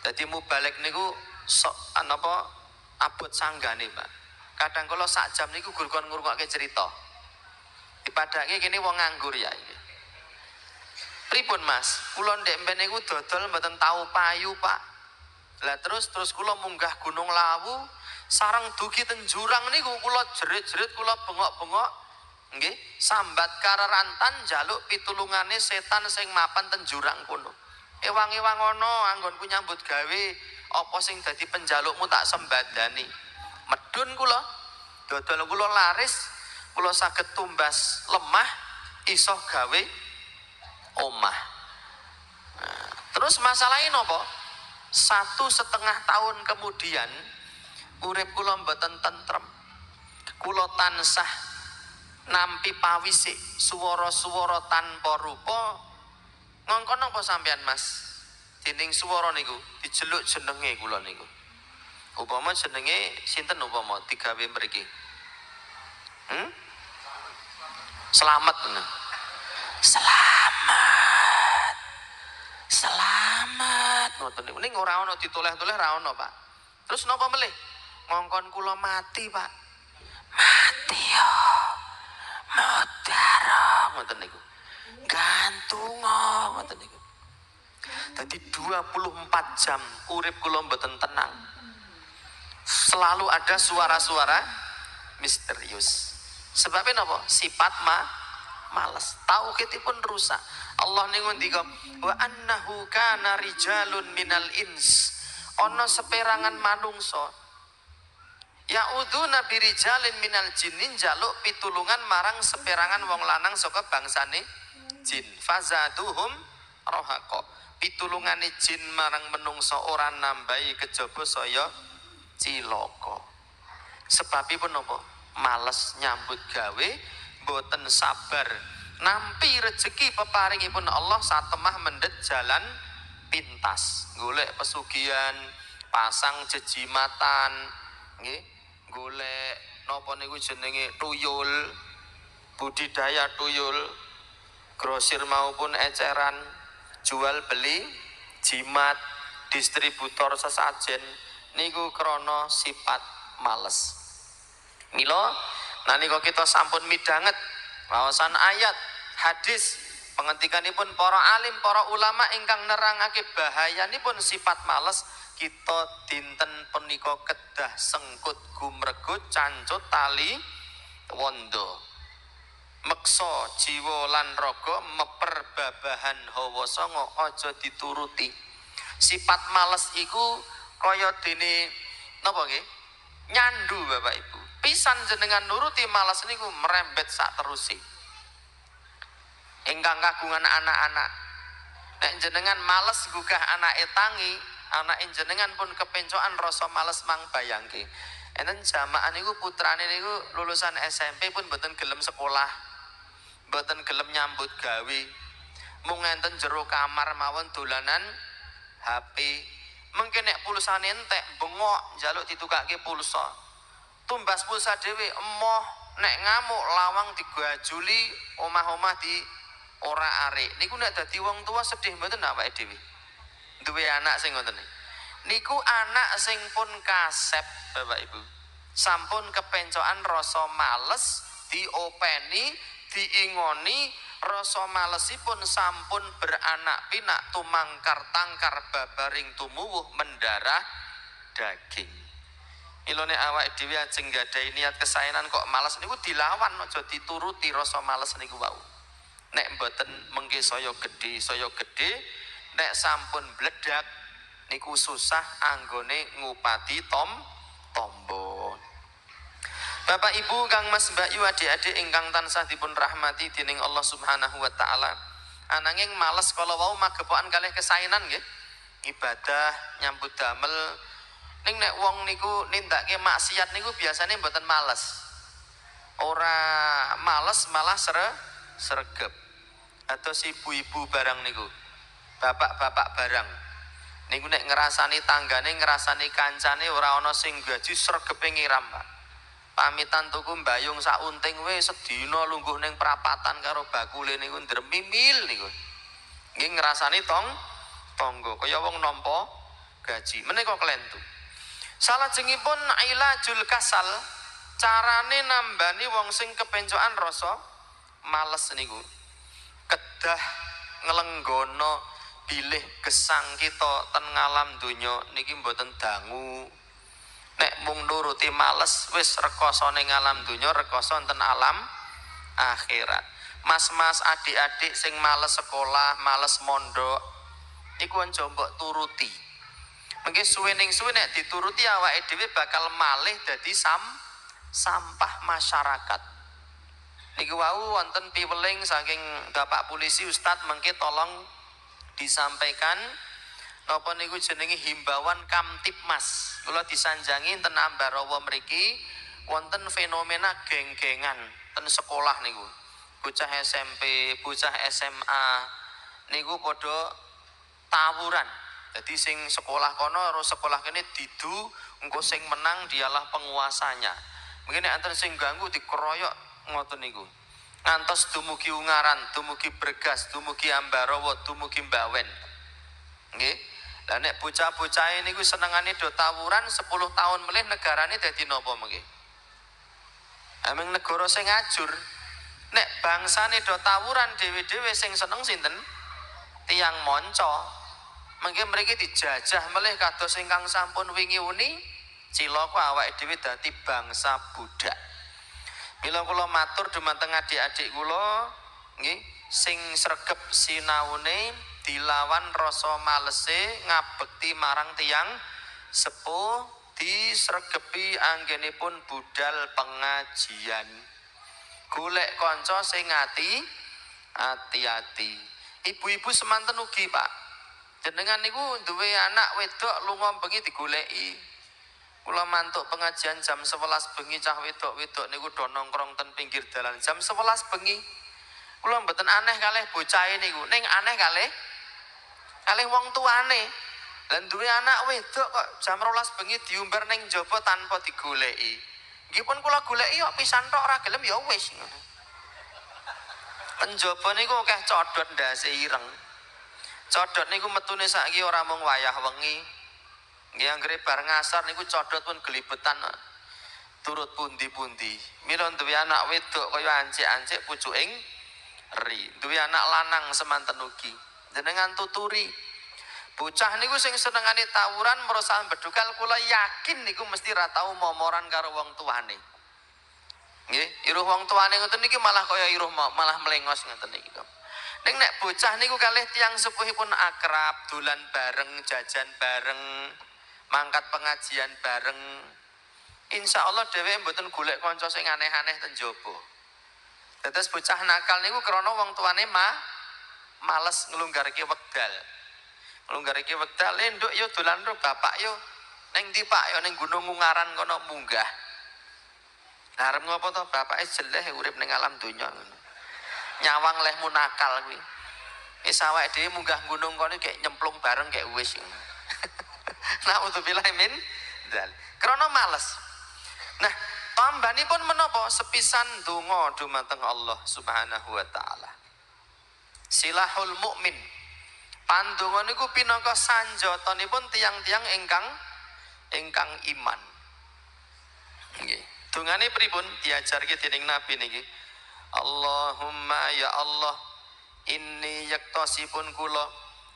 Dadi mubalik niku sok napa abot sanggane, Pak. Kadang kula sak jam niku gur kon ngrungokke cerita. Dipadake kene wong nganggur ya iki. Pripun Mas? Kula ndek mben niku dodol mboten tau payu, Pak. Lah terus kula munggah Gunung Lawu, sareng dugi ten jurang niku kula jerit-jerit, kula bengok-bengok nggih, sambat karerantan njaluk pitulungane setan sing mapan ten jurang kono. Ewang-ewang ana anggonku nyambut gawe, apa sing dadi penjalukmu tak sembadani. Medun kula, dodol kula laris, kula saged tumbas lemah iso gawe omah. Nah, terus masalahnya napa? 1,5 tahun kemudian urip kula mboten tentrem. Kula tansah nampi pawisik swara-swara tanpa rupa. Ngongkon apa sampean Mas? Dening swara niku dijeluk jenenge kula niku. Upama jenenge sinten upama digawe mriki? Selamat bener. Selamat ngoten niku. Ning ora ana ditoleh-toleh ra ana, Pak. Terus napa melih? Ngongkon kula mati, Pak. Mati yo. Modar ngoten niku. Gantung ngoten niku. Dadi 24 jam urip kula mboten tenang. Selalu ada suara-suara misterius. Sebabnya napa? Sifat males. Tauhidipun rusak. Allah niku ngendika wa annahu kana rijalun minal ins. Ana seperangan manungsa ya'udzuna birijalin minal jinnin njaluk pitulungan marang seperangan wong lanang saka bangsane jin. Fazaduhum rahaqa. Pitulungane jin marang menungsa ora nambahi kejaba saya cilaka. Sebabipun napa? Males nyambut gawe, boten sabar nampi rezeki peparingipun Allah satemah mendhet jalan pintas. Golek pesugihan, pasang jejimatan, nggih, golek napa niku jenenge tuyul, budidaya tuyul, grosir maupun eceran, jual beli jimat, distributor sesajen niku krana sifat males. Mila nalika kita sampun midhanget wawasan ayat hadis pengentikanipun para alim, para ulama ingkang nerangake bahayanipun sifat males, kita dinten punika kedah sengkut gumregut cancut tali wondo, meksa jiwa lan raga meper babahan hawa sanga aja dituruti. Sifat males iku kaya dene napa nggih? Nyandu Bapak Ibu. Pisan jenengan nuruti malas niku merembet sak terusi. Ingkang kagungan anak-anak, nek jenengan males gugah anake tangi, anake jenengan pun kepencokan rasa males mang bayangke. Enten jamaah niku putrane niku lulusan SMP pun mboten gelem sekolah, mboten gelem nyambut gawe. Mung enten jero kamar mawon dolanan HP. Mungkin nek pulsane entek bengok njaluk ditukake pulsa. Tumbas pulsa dhewe emoh, nek ngamuk lawang digajuli, omah-omah di ora arek. Niku nek dadi wong tua sedih mboten awake dhewe. Duwe anak sing ngoten niku anak sing pun kasep Bapak Ibu. Sampun kepencokan rasa males, diopeni, diingoni, rasa malesipun sampun beranak pinak tumangkar-tangkar babaring tumuwuh mendarah daging. Ilone awake dhewe ajeng gadahi niat kesaenan kok males niku dilawan, aja dituruti rasa males niku wau. Nek mboten mengke saya gedhe, nek sampun bledak niku susah anggone ngupati tombo. Bapak Ibu, Kang Mas Mbak Yu, adik-adik ingkang tansah dipun rahmati dening Allah Subhanahu wa taala. Ananging males kala wau magepokan kalih kesaenan nggih. Ibadah, nyambut damel. Ning nek wong niku nindakake maksiat niku biasane mboten males. ora males malah sregep. Atau si ibu-ibu barang niku, bapak-bapak barang niku nek ngerasani tanggane, ngerasani kancane ora ana sing gaji sregepe ngiram, Pak. Pamitan tuku mbayung sak unting wis sedina lungguh ning perapatan karo bakule niku ndremimil niku. Nggih ngrasani tonggo kaya wong nampa gaji. Menika kelentu. Salajengipun ilajul kasal, carane nambani wong sing kepencokan rasa males niku. Kedah nglenggono bilih gesang kita ten ngalam donya niki mboten dangu. Nek mung nuruti males wis rekoso ning alam donya, rekoso enten alam akhirat. Mas-mas adik-adik sing males sekolah, males mondok iku aja mbok turuti. Mengki suwe ning suwe nek dituruti awake dhewe bakal malih dadi sampah masyarakat. Niki wau wonten piweling saking Bapak Polisi Ustadz mengki tolong disampaikan napa niku jenenge himbauan Kamtibmas. Kula disanjangi ten Ambarawa mriki wonten fenomena geng-gengan ten sekolah niku. Bocah SMP, bocah SMA niku padha tawuran. Jadi sing sekolah kono karo sekolah kene didu, engko sing menang dialah penguasanya. Mungkin nek enten sing ganggu dikeroyok ngoten niku. Ngantos dumugi Ungaran, dumugi Bregas, dumugi Ambarawa, dumugi Mbawen. Nggih. Lah nek bocah-bocah niku senengane do tawuran 10 tahun melih negarane dadi napa mengki? Ameng negara sing ngajur. Nek bangsane do tawuran dhewe-dhewe sing seneng sinten? Tiyang monco. Mengki mriki dijajah melih kados ingkang sampun wingi uni cilaka awake dhewe dadi bangsa budak. Mila kula matur dumateng adik-adik kula nggih sing sregep sinaune dilawan rasa malese ngabekti marang tiyang sepuh disregepi anggenipun budal pengajian. Golek kanca sing ati-ati. Ibu-ibu semanten ugi, Pak. Jenengan niku duwe anak wedok lunga bengi digoleki. Kula mantuk pengajian jam 11 bengi cah wedok-wedok niku do nongkrong ten pinggir dalan jam 11 bengi. Kula mboten aneh kalih bocahe niku, ning aneh kalih wong tuane. Lan duwe anak wedok kok jam 12 bengi diumbar ning njaba tanpa digoleki. Nggih pun kula goleki kok pisan tok ora gelem ya wis. Penjaba niku akeh codot ndase ireng. Codot niku metune saiki ora mung wayah wengi. Nggih anggere bar ngasar niku codot pun gelibetan turut pundi-pundi. Mila duwe anak wedok kaya ancik-ancik pucuking ri. Duwe anak lanang semanten ugi. Jenengan tuturi. Bocah niku sing senengane tawuran merosaken bedukal kula yakin niku mesti ra tau momoran karo wong tuane. Nggih, iruh wong tuane ngoten niki malah kaya iruh malah melengos ngoten niki. Ning nek bocah niku kalih tiyang sepuhipun akrab, dolan bareng, jajan bareng, mangkat pengajian bareng. Insyaallah dheweke mboten golek kanca sing aneh-aneh ten njaba. Dados bocah nakal niku krana wong tuane males nglunggarke wekdal. Nglunggarke wekdal, nduk yo dolan karo bapak yo. Ning ndi Pak? Yo ning Gunung Ungaran kono munggah. Lah arep ngopo to bapake jeleh urip ning alam donya ngono. Nyawang lehmu nakal kuwi. Wis awake dhewe munggah gunung kono kayak nyemplung bareng kayak wis. Nauzubillah min dzalik. Krana males. Nah, tambanipun menapa sepisan donga dumateng Allah Subhanahu wa taala. Silahul mukmin. Pandonga niku pinangka sanjatanipun tiyang-tiyang ingkang iman. Nggih. Dongane pripun diajarke dening Nabi niki? Allahumma ya Allah inni yaktasipun kula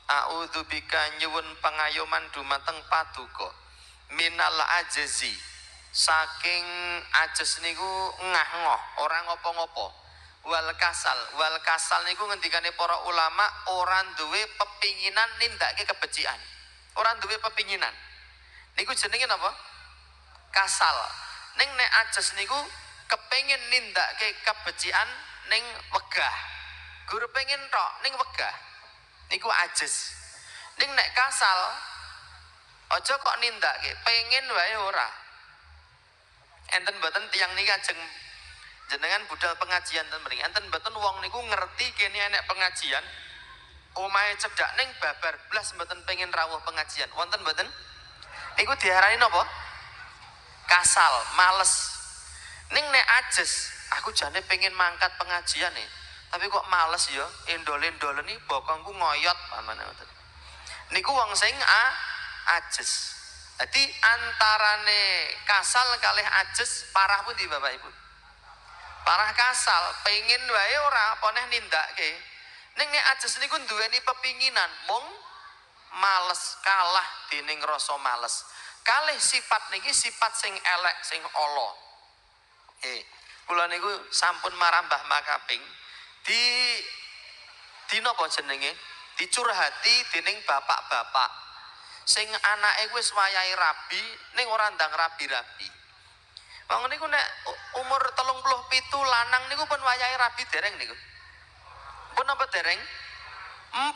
a'udzubika nyuwun pangayoman dumateng paduka minal ajzi saking ajes niku ngah-ngoh ora ngopo-ngopo wal kasal niku ngendikane para ulama ora duwe pepinginan nindakake kebecikan ora duwe pepinginan niku jenenge napa kasal ning nek ajes niku kepengin nindakake kebecikan ning wegah. Guru pengen tok ning wegah. Niku ajes. Ning nek kasal aja kok nindakake, pengen wae ora. Enten mboten tiyang niki ajeng jenengan budal pengajian ten mriki enten mboten wong niku ngerti kene enek pengajian omahe cedhak ning babar blas mboten pengen rawuh pengajian wonten mboten niku diarani napa kasal males ning nek ajes aku jane pengen mangkat pengajian nih tapi kok males ya endol-endol nih bokongku ngoyot pamane ngoten niku wong sing ajes jadi antarane kasal kalih ajes parah pundi Bapak Ibu parah kasal pengen wae ora apa neh nindakake ning nek ajes niku duweni pepinginan mung males kalah dening rasa males kalih sifat niki sifat sing elek sing ala kula niku sampun marambah makaping di napa jenenge dicurhati dening bapak-bapak sing anake wis wayahe rabi ning ora ndang rabi-rabi. Wong niku nek umur 37 lanang niku pun wayahe rabi dereng niku. Pun apa dereng?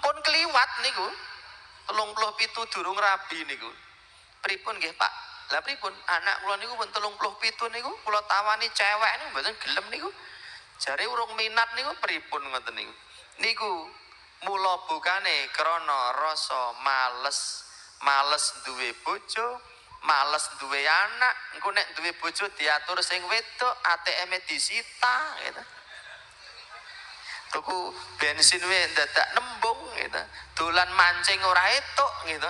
Pun kliwat niku. 37 durung rabi niku. Pripun nggih Pak? Lah pripun? Anak kula niku pun 37 niku kula tawani cewek niku mboten gelem niku. Jare urung minat niku pripun ngoten niku. Niku mula bukane krana rasa males duwe bojo, males duwe anak, engko nek duwe bojo diatur sing wedok, ATM-e disita gitu. Tuku bensin wae dadak nembung gitu. Dolan mancing ora etuk gitu.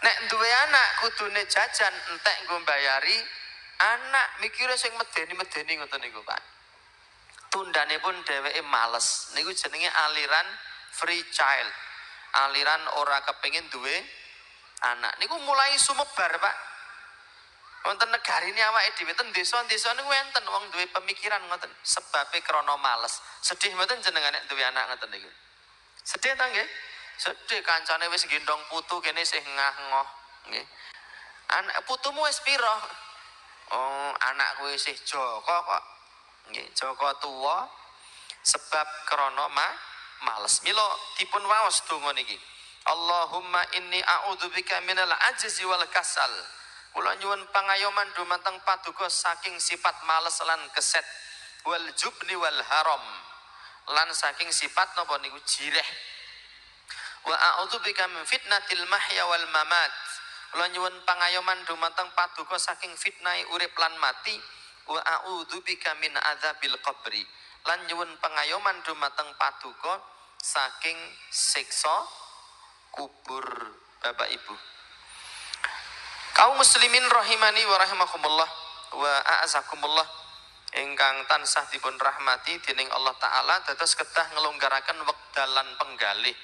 Nek duwe anak kudune jajan entek nggo mbayari anak mikire sing medeni-medeni ngoten niku Pak. Tundane pun dheweke males. Niku jenenge aliran free child. Aliran ora kepengin duwe anak. Niku mulai sumebar Pak. Wonten negarine awake dhewe ten desa-desa niku enten wong duwe pemikiran ngoten sebabe krana males. Sedih mboten jenengan nek duwe anak ngoten niku. Sedih ta nggih? Sedih kancane wis gendong putu kene isih ngah-ngoh nggih. Anak putumu wis pira? Oh, anakku isih Joko kok. Nggih, Joko tuwa sebab krana males. Mila dipun waos donga niki. Allahumma inni a'udzubika minal ajzi wal kasal. Kula nyuwun pangayoman dumateng paduka saking sifat males lan keset wal jubni wal haram. Lan saking sifat napa niku jireh. Wa a'udzubika min fitnatil mahya wal mamat. Kula nyuwun pangayoman dumateng paduka saking fitnah urip lan mati. Wa a'udzubika min adzabil qabri. Lan nyuwun pangayoman dumateng paduka saking siksa kubur Bapak Ibu. Kaum muslimin rahimani wa rahimakumullah wa a'azakumullah ingkang tansah dipun rahmati dening Allah taala dados kedah ngelonggaraken wekdalan penggalih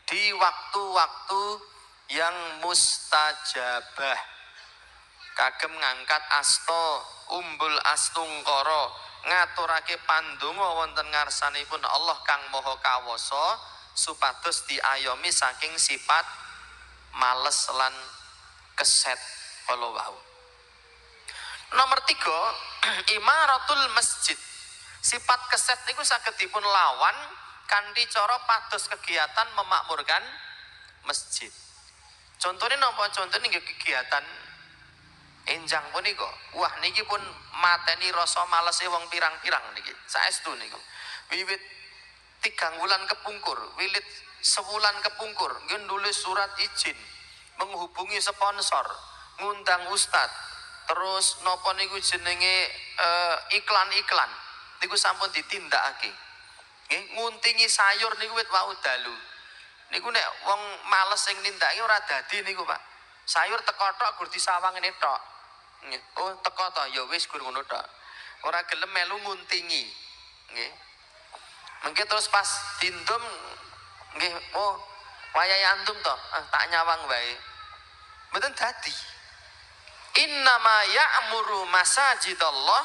di waktu-waktu yang mustajabah kagem ngangkat asta umbul astungkara ngaturake pandonga wonten ngarsanipun Allah kang maha kawasa supados diayomi saking sifat males lan keset kalau wau. Nomor 3 imaratul masjid. Sifat keset niku saged dipun lawan kanthi cara pados kegiatan memakmurkan masjid. Contohnya napa? Contohnya nggih kegiatan enjang punika. Wah niki pun mateni rasa malese wong pirang-pirang niki. Saestu niku. Wiwit 3 wulan kepungkur, wilit sewulan kepungkur, nggih nulis surat izin, menghubungi sponsor, ngundang ustad, terus napa niku jenenge iklan-iklan. Niku sampun ditindakake. Nggih, nguntingi sayur niku wit wau dalu. Niku nek wong males sing nindakake ora dadi niku, Pak. Sayur teko tok gur disawang ngene tok. Nggih. Oh, teko to ya wis gur ngono tok. Ora gelem melu nguntingi. Nggih. Mengke terus pas dindum nggih, oh wayahe antum to, tak nyawang wae. Mboten dadi. Innama ya'muru masajidallah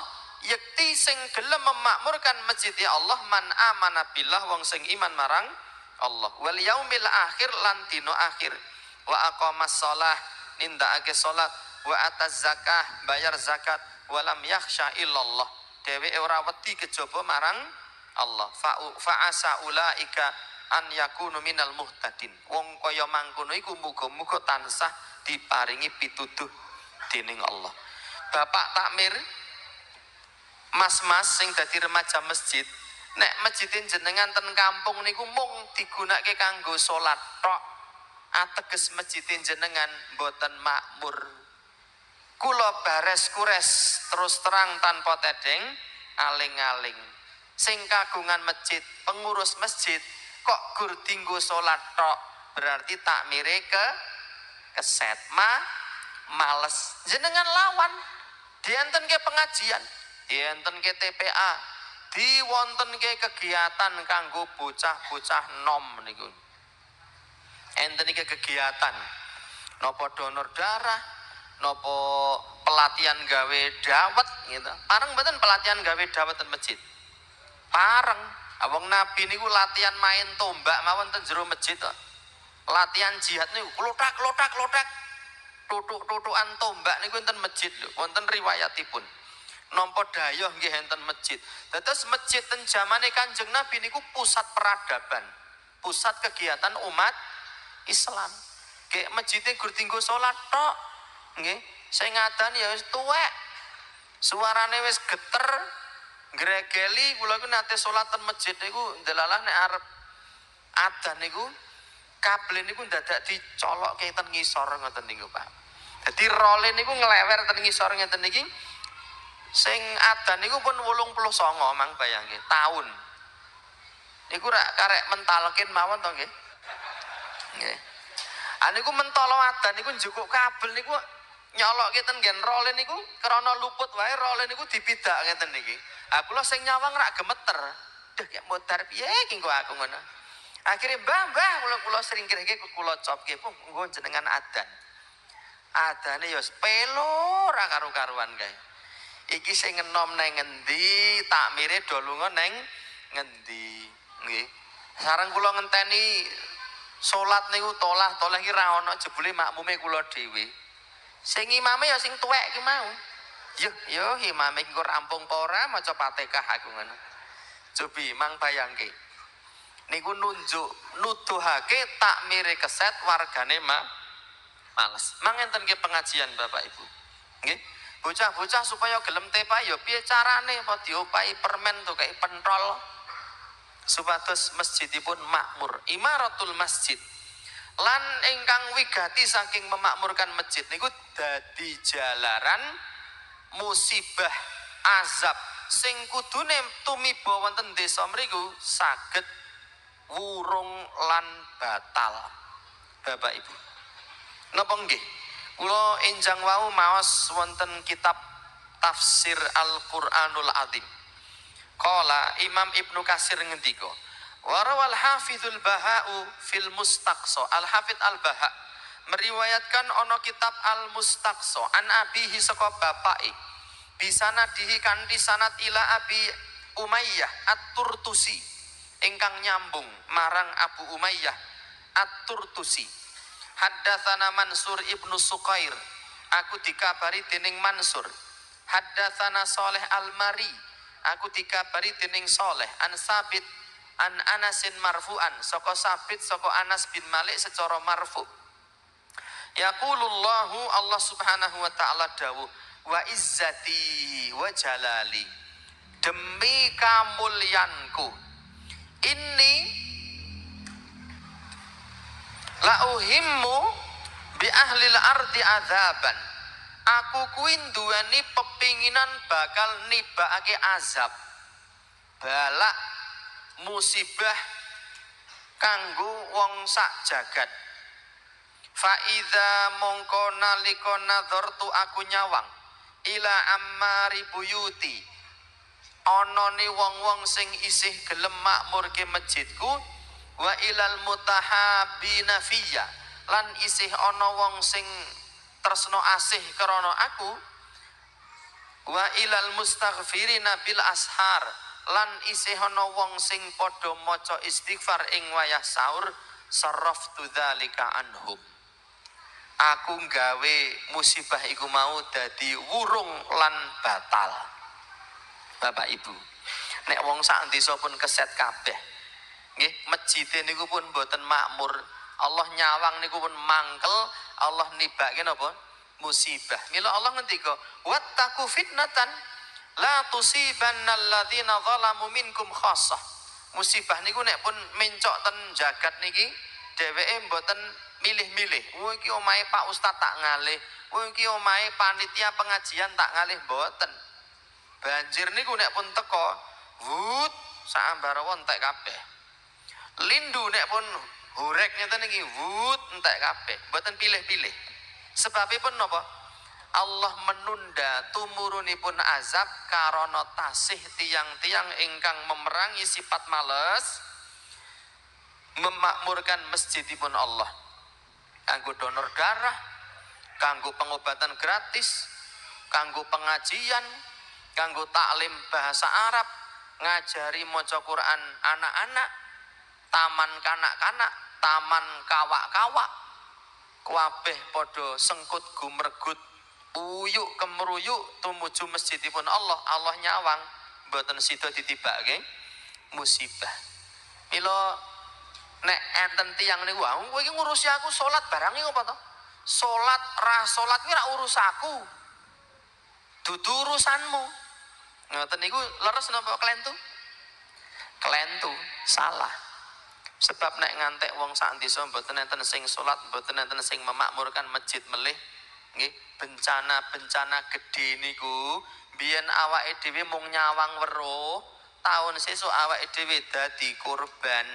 yakti sing gelem memakmurkan masjid Allah man amana billah wong sing iman marang Allah wal yaumil akhir lan dina akhir wa aqamas shalah nindakake salat wa ataz zakah bayar zakat wa lam yakhsha illallah dheweke ora wedi kejaba marang Allah fa'asa ulaika an yakunu minal muhtadin wong kaya mangkono iku muga-muga tansah diparingi pituduh dening Allah. Bapak takmir Mas-mas sing dadi remaja masjid, nek masjidin jenengan ten kampung niku mung digunakake kanggo salat tok. Ateges masjidin jenengan boten makmur. Kula bares kures terus terang tanpa tedeng aling-aling. Sing kagungan masjid, pengurus masjid kok gur dinggo salat tok, berarti takmire keset males. Jenengan lawan dienten ke pengajian, dienten ke TPA, diwonten ke kegiatan kanggo bocah-bocah nom niku. Enten ke kegiatan nopo donor darah, nopo pelatihan gawe dawet gitu. Pareng mboten pelatihan gawe dawet ten masjid. Pareng. Wong Nabi niku latihan main tombak mawon ten jero masjid to. Latihan jihad niku klotak. Tutuk-tutukan tombak niku enten masjid lho, wonten riwayatipun. Nampa dayoh nggih enten masjid. Dados masjid ten zamane Kanjeng Nabi niku pusat peradaban, pusat kegiatan umat Islam. Kayak masjidnya gur tinggo salat tok. Nggih, sing ngadan ya wis tuwek. Suarane wis geter, gregeli. Kula ku nate salat ten masjid niku ndelalah nek arep adan niku kabel niku dadak dicolokke ten ngisor ngoten niku, Pak. Dadi role niku nglewer ten ngisor ngeten niki. Sing adan niku pun 89 mang bayangke taun. Niku rak karek mentalkin mawon to nggih. Nggih. Niku mentolo adan niku njukuk kabel niku nyolokke ten nggen role niku krana luput wae role niku dipidak ngeten niki. Kula sing nyawang rak gemeter. Duh kek modar piye iki kok aku ngono. Akhirnya mbah kula sering kireke kula copke nggo jenengan adan. Adane ya pelo ora karu-karuan kae. Iki sing ngenom nang ngendi, takmire do lunga nang ngendi. Nggih. Sareng kula ngenteni salat niku tolah iki ra ono jebule makmume kula dhewe. Sing imame ya sing tuwek ki mau. Yo imame engko rampung apa ora maca Fatihah aku ngono. Cobi mang bayangke. Niku nuduhake takmire keset wargane males. Mang enten nggih pengajian Bapak Ibu. Nggih. Bocah-bocah supaya gelem tepa ya piye carane apa diopahi permen to kayak pentol supados masjidipun makmur. Imaratul masjid. Lan ingkang wigati saking memakmurkan masjid niku dadi jalaran musibah azab sing kudune tumiba wonten desa mriku saged wurung lan batal. Bapak Ibu. Napa nggih? Kula enjang wau maos wonten kitab Tafsir Al-Qur'anul Azim. Qala Imam Ibnu Katsir ngendika, wa rawal Hafizul Baha'u fil Mustaqsa. Al-Hafidz Al-Baha meriwayatkan ana kitab Al-Mustaqsa an abihi saka bapake. Bisanadihi kanthi sanad ila Abi Umayyah At-Turtusi ingkang nyambung marang Abu Umayyah At-Turtusi. Haddatsana Mansur ibnu Suqair, aku dikabari dening Mansur. Haddatsana Saleh Al-Mari, aku dikabari dening Saleh an Sabit an Anasin marfu'an, saka Sabit saka Anas bin Malik secara marfu. Yaqulullahu Allah Subhanahu wa taala dawuh, wa izzati wa jalali, demi kamulyanku ini la uhimmu bi ahlil ardi azaban, aku kuwi duweni pepinginan bakal nibakake azab, balak musibah kanggo wong sak jagat. Fa idza mongko nalika nadzartu aku nyawang ila ammari buyuti, ana ni wong-wong sing isih gelem makmurke masjidku, wa ilal mutahabbina fiyya, lan isih ana wong sing tresno asih krana aku, wa ilal mustaghfirina bil ashar, lan isih ana wong sing padha maca istighfar ing wayah sahur, saraftu dzalika anhum, aku gawe musibah iku mau dadi wurung lan batal. Bapak Ibu, nek wong sak desa pun keset kabeh nggih, masjid niku pun boten makmur, Allah nyawang niku pun mangkel, Allah nibake napa musibah. Mila Allah ngendika wattaqu fitnatan La tusibannal ladzina zalamu minkum khassah. Musibah niku nek pun mencok ten jagat niki dheweke mboten milih-milih. Wah iki omahe Pak Ustaz tak ngalih. Wah iki omahe panitia pengajian tak ngalih mboten. Banjir niku nek pun teko, wut saambarawa entek kabeh. Lindu nek pun hurek ngeten iki wut entek kabeh, mboten pilih-pilih. Sebabipun napa? Allah menunda tumurunipun azab karana tasih tiang-tiang ingkang memerangi sifat males memakmurkan masjidipun Allah. Kanggo donor darah, kanggo pengobatan gratis, kanggo pengajian, kanggo taklim bahasa Arab, ngajari maca Quran anak-anak, taman kanak-kanak, taman kawak-kawak, kabeh padha sengkut gumergut uyuk kemeruyuk tumuju masjidipun Allah. Allah nyawang mboten sida ditibake musibah. Mila nek enten tiyang niku wae kowe iki ngurusi aku salat barang iki apa to? Salat ra salat kuwi ra urus aku. Dudu urusanmu. Ngoten niku leres napa klentu? Klentu, salah. Sebab nek ngantek wong sak desa mboten enten sing salat, mboten enten sing memakmurkan masjid melih, nggih, bencana-bencana gedhe niku biyen awake dhewe mung nyawang weruh, taun sesuk awake dhewe dadi korban.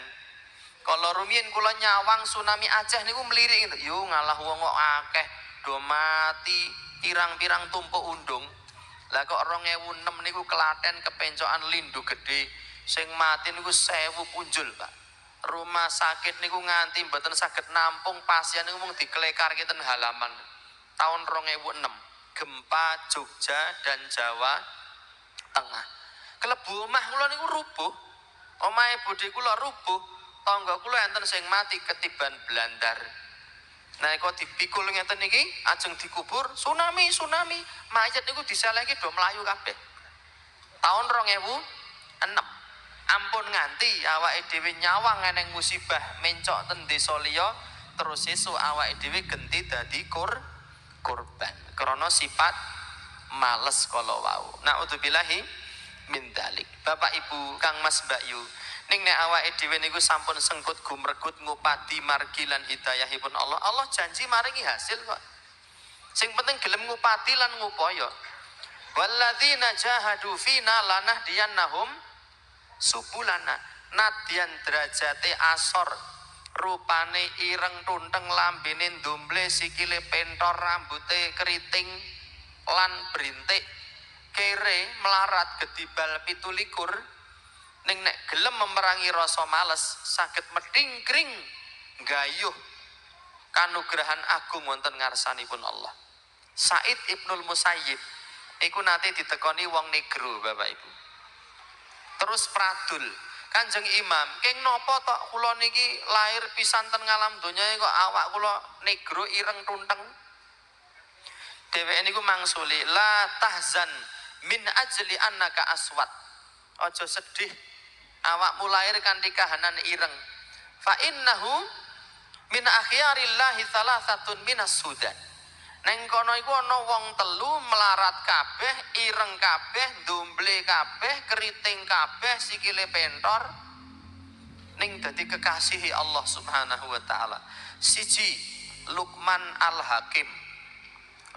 Kalau rumiyin kula nyawang tsunami Aceh niku mlirik gitu. Yo ngalah wong kok akeh do mati pirang-pirang tumpuk undung. Lah kok 2006 niku Klaten kepencokan lindu gede sing mati niku 1000 punjul, Pak. Rumah sakit niku nganti mboten saged nampung pasien niku mung diklekar ten halaman. Tahun 2006 gempa Jogja dan Jawa Tengah. Kelebu omah kula niku rubuh. Omahe budhe kula rubuh. Tangga kula enten sing mati ketiban blandar. Nah kok dipikul ngeten niki ajeng dikubur tsunami mayat niku diselehke do mlayu kabeh. Tahun 2006 ampun nganti awake dhewe nyawang eneng musibah mencok ten desa liya terus sesuk awake dhewe genti dadi korban krana sifat males kala wau. Naudzubillahi min dzalik. Bapak Ibu, Kang Mas, Mbak Yu, ning nek awake dhewe niku sampun sengkut gumregut ngupati margi lan hidayahipun Allah, Allah janji maringi hasil kok. Sing penting gelem ngupati lan ngupaya. Walladzina jahadu fina lanahdiyannahum subulana. Nadyan derajate asor, rupane ireng tunteng, lambene ndumble, sikile pentor, rambute keriting lan berintik, kere melarat gedibal 17. Ning nek gelem memerangi rasa males saged medingkring gayuh kanugrahan agung wonten ngarsanipun Allah. Said Ibnul Musayyib iku nate ditekoni wong negro, Bapak Ibu. Terus pradul, Kanjeng Imam, keng napa tok kula niki lahir pisan ten ngalam donya kok awak kula negro ireng tunteng. Dheweke niku mangsuli, la tahzan min ajli annaka aswad. Aja sedih awakmu lahir kanthi kahanan ireng. Fa innahu min akhyarillahi salasatun minas sudan. Neng kono iku ana wong telu melarat kabeh, ireng kabeh, ndumble kabeh, keriting kabeh, sikile pentor. Ning dadi kekasihi Allah Subhanahu wa taala. Siji, Luqman Al-Hakim.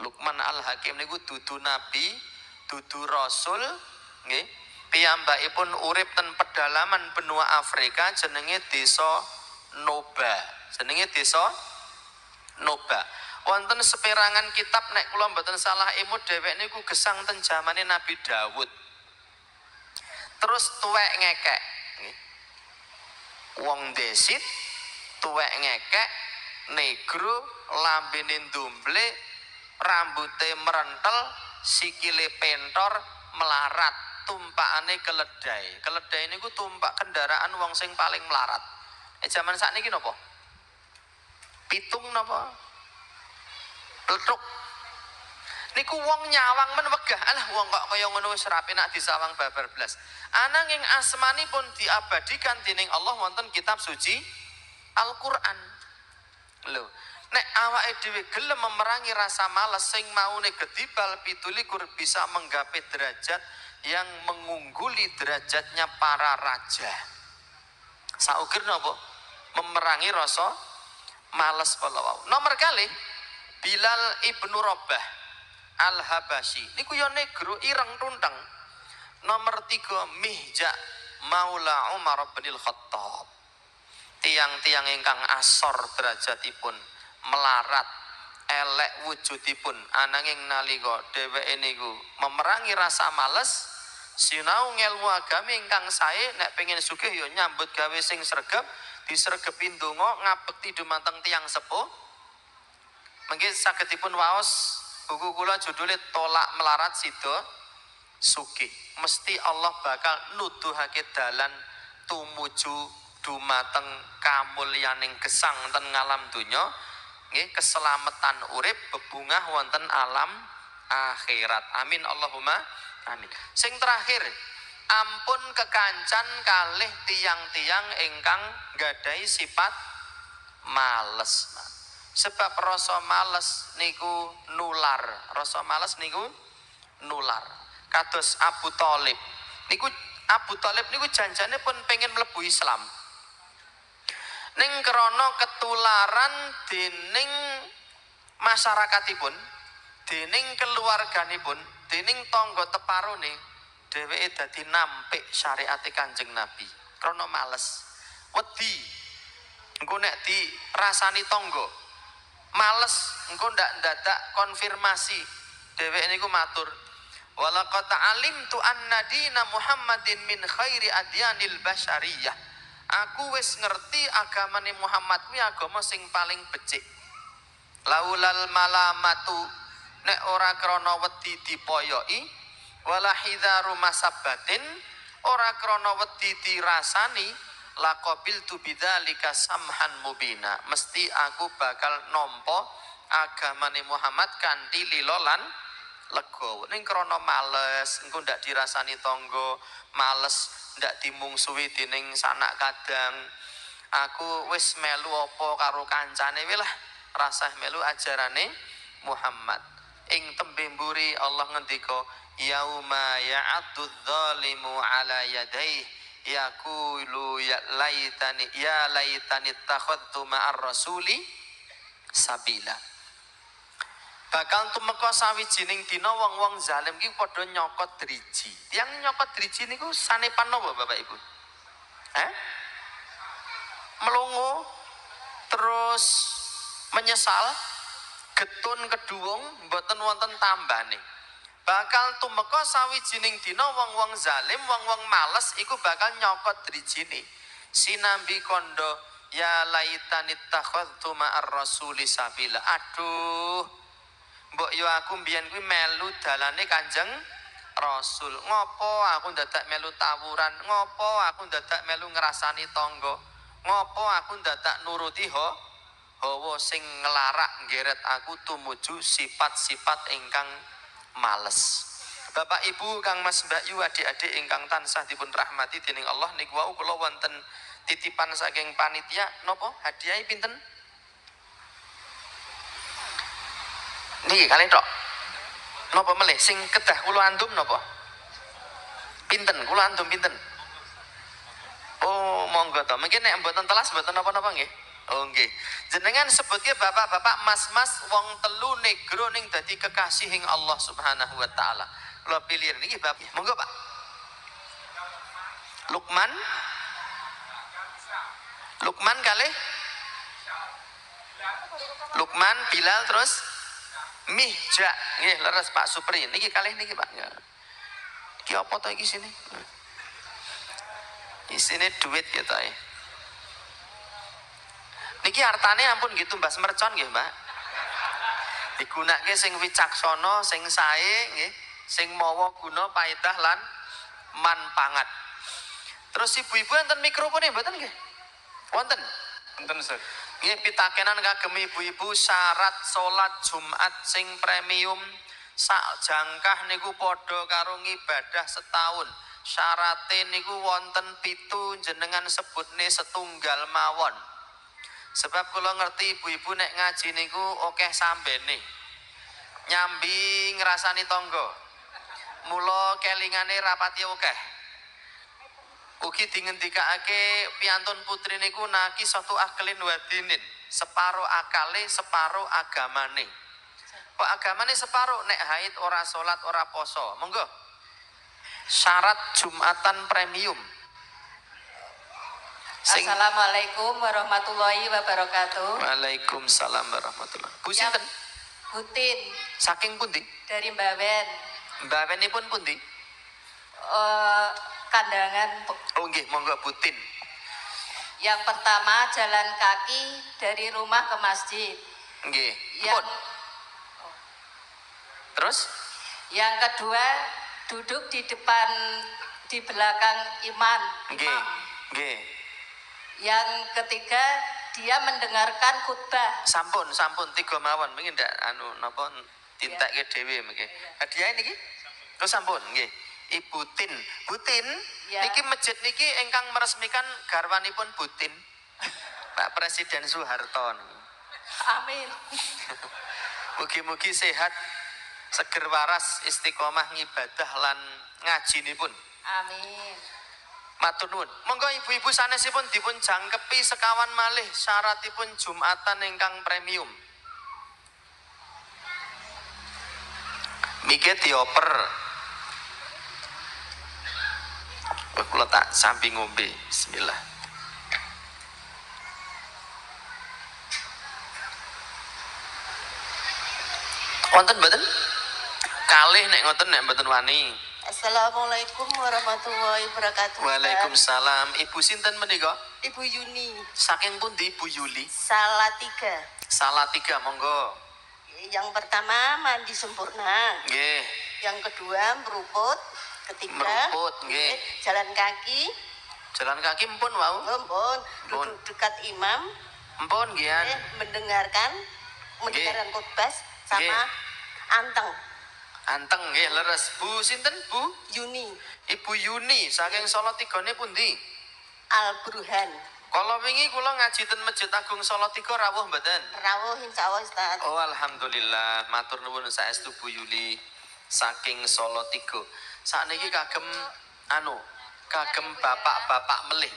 Luqman Al-Hakim niku dudu nabi, dudu rasul, nggih. Piyambakipun urip ten pedalaman benua Afrika jenenge desa Noba. Jenenge desa Noba. Wonten seperangan kitab nek kula mboten salah ilmu dhewek niku gesang ten zamane Nabi Daud. Terus tuwek ngekek. Wong desit, tuwek ngekek, negro, lambene ndumble, rambute merentel, sikile pentor, melarat, tumpakane keledai. Keledai niku tumpak kendaraan wong sing paling melarat. Zaman sakniki napa? Pitung napa? Pletruk. Niku wong nyawang men wegah. Alah wong kok kaya ngono wis rapi nak disawang babar blas. Ananging asmanipun diabadikan dening Allah wonten kitab suci Al-Qur'an. Lho, nek awake dhewe gelem memerangi rasa males sing maune gedibal 17 bisa menggapai derajat yang mengungguli derajatnya para raja. Saukir napa? Memerangi rasa males kala wau. Nomor kali Bilal ibnu Rabah Al-Habasyi niku ya negro ireng tunteng. Nomor 3 Mihja Maula Umar bin Khattab. Tiang-tiang ingkang asor derajatipun, melarat, elek wujudipun, ananging nalika dheweke niku memerangi rasa males, sinau ngelmu agama ingkang sae, nek pengen sugih ya nyambut gawe sing sregep, disregepi ndonga ngabekti dumateng tiang sepuh. Mengki sagedipun waos buku kula judulnya Tolak Melarat Sida Sugih. Mesti Allah bakal nuduhake dalan tumuju dumateng kamulyaning gesang ten ngalam donya, nggih, keselamatan urip bebungah wonten alam akhirat. Amin Allahumma amin. Sing terakhir, ampun kekancan kalih tiang-tiang ingkang gadai sifat males. Sebab rasa males niku nular. Rasa males niku nular. Kados Abu Thalib. Abu Thalib niku janjane pun pengen mlebu Islam. Ning krana ketularan dening masyarakatipun, dening keluarganipun, dening tangga teparone, dheweke dadi nampik syariat Kanjeng Nabi. Krana males. Wedi engko nek dirasani tangga, males engko ndak ndadak konfirmasi. Dheweke niku matur, walaqad alimtu anna dina Muhammadin min khairi adyanil basyariyah. Aku wis ngerti agamane Muhammad kuwi agama sing paling becik. Laulal malamatu, nek ora krana wedi dipoyoki, wala hidzaru masabbatin, ora krana wedi dirasani, laqabiltu bidzalika samhan mubina. Mesti aku bakal nampa agamane Muhammad kanthi lilolan legowo. Ning krana males engko ndak dirasani tangga, males ndak dimungsuhi dening sanak kadang, aku wis melu apa karo kancane wae lah, rasah melu ajarane Muhammad. Ing tembe mburi Allah ngendika, yauma ya'addu dzalimu ala yadayhi yaqulu ya laitani takhadtu ma'ar rasuli sabila. Bakal tumeka sawijining dina wong-wong zalim ki padha nyokot driji. Yang nyokot driji niku sanepan napa Bapak Ibu? Melongo terus menyesal, getun keduwung mboten wonten tambane. Bakal tumeka sawijining dina wong-wong zalim, wong-wong males iku bakal nyokot drijine. Sinambi kondo ya laitani takhadtu ma'ar rasuli sabila. Aduh, mbok yo aku mbiyen kuwi melu dalane Kanjeng Rasul. Ngopo aku ndadak melu tawuran? Ngopo aku ndadak melu ngrasani tangga? Ngopo aku ndadak nuruti hawa sing nglarak nggeret aku tumuju sifat-sifat ingkang males. Bapak Ibu, Kang Mas Mbak Yu, adik-adik ingkang tansah dipun rahmati dening Allah, niku wau kula wonten titipan saking panitia napa? Hadiah pinten? Niki kalih tok. Napa melih sing kedah kula antum napa? Pinten? Kula antum pinten? Oh, monggo to. Mungkin nek mboten telas mboten napa-napa nggih. Oh nggih. Jenengan sebutke bapak-bapak, mas-mas wong telu negro ning dadi kekasihing Allah Subhanahu wa taala. Kula pilih niki Bapak. Monggo Pak. Lukman kalih? Lukman, Bilal, terus Mihja, nggih leres Pak Supri. Niki kalih niki Pak. Iki apa to iki sini? Isine duit ya to. Niki artane ampun gitu Mbah Mercon nggih, Mbak. Digunakake sing wicaksana, sing sae nggih, sing mawa guna paedah lan manpangat. Terus ibu-ibu enten mikrofone mboten nggih? Wonten. Wonten, Ustaz. Nggih pitakenan kagem ibu-ibu syarat salat Jumat sing premium sak jangkah niku padha karo ngibadah setahun. Syarate niku wonten 7, jenengan sebutne setunggal mawon. Sebab kula ngerti ibu-ibu nek ngaji niku akeh sambene. Nyambi ngrasani tangga. mula kelingane rapati akeh. Ugi dingendikake piantun putri niku naki satu aklin wadinin, separo akale separo agamane. Kok agamane separo, nek haid ora salat ora poso. Monggo. Syarat Jumatan premium. Assalamualaikum warahmatullahi wabarakatuh. Waalaikumsalam warahmatullahi. Bu sinten? Butin. Saking pundi? Dari Mbawen. Mbawenipun pundi? Kandangan. Oh nggih, monggo Butin. Yang pertama jalan kaki dari rumah ke masjid. Nggih. Yang Terus? Yang kedua duduk di belakang imam. Nggih. Nggih. Yang ketiga dia mendengarkan khutbah. Sampun 3 mawon. Mungkin ndak napa tintekke dhewe mengki. Hadiah niki? Terus sampun nggih. Ibu Butin ya. Niki masjid niki ingkang meresmikan garwanipun Butin. Pak Presiden Soeharto. Amin. Mugi-mugi sehat, seger waras, istiqomah ngibadah lan ngajinipun. Amin. Matur nuwun. Monggo ibu-ibu sanesipun dipun jangkepi sekawan malih syaratipun Jumatan ingkang premium. Miki dioper. Kula tak sambi ngombe. Bismillah. Wonten mboten? Kalih nek ngoten nek mboten wani. Assalamualaikum warahmatullahi wabarakatuh. Waalaikumsalam. Ibu sinten menika? Ibu Yuni. Saking pundi Ibu Yuli? Salatiga. Salatiga, monggo. Yang pertama mandi sempurna. Nggih. Yang kedua meruput. Ketiga meruput, nggih. Jalan kaki. Jalan kaki mpun wau. Mpun. Duduk dekat imam. Mpun nggih. Mendengarkan khutbah sama anteng. Anteng nggih leres. Bu sinten Bu? Yuni. Ibu Yuni saking Salatigane pundi? Al-Burhan. Kalau wingi kula ngaji ten Masjid Agung Salatiga rawuh mboten? Rawuh insyaallah Ustaz. Oh alhamdulillah, matur nuwun saestu Bu Yuli saking Salatiga. Sakniki kagem kagem bapak-bapak melih.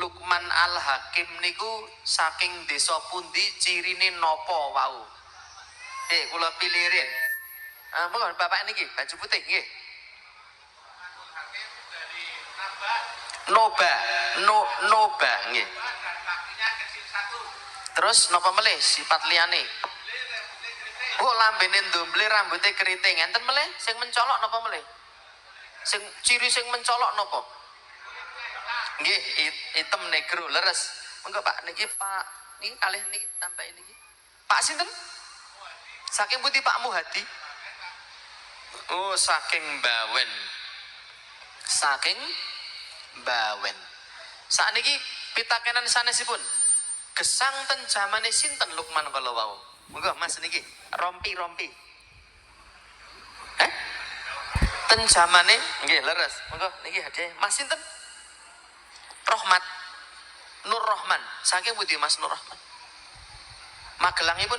Lukman Al-Hakim niku saking desa pundi, cirine napa wau? Kula pilirin. Monggo bapak niki baju putih nggih. Noba nggih. Terus napa melih sifat liyane? Oh lambene ndomble rambute keriting. Enten melih sing mencolok napa melih? Sing ciri sing mencolok napa? Nggih, hitam negro leres. Monggo Pak niki Pak niki kalih niki tambah niki. Pak sinten? Saking pundi Pak Muhadi? Oh, saking Mbawen. Saking Mbawen. Sakniki pitakenan sanesipun. Gesang ten jamane sinten Lukman kala wau? Monggo Mas niki, rompi-rompi. Ten jamane nggih leres. Monggo niki hadiah. Mas sinten? Rahmat. Nur Rahman. Saking pundi Mas Nur Rahman? Magelangipun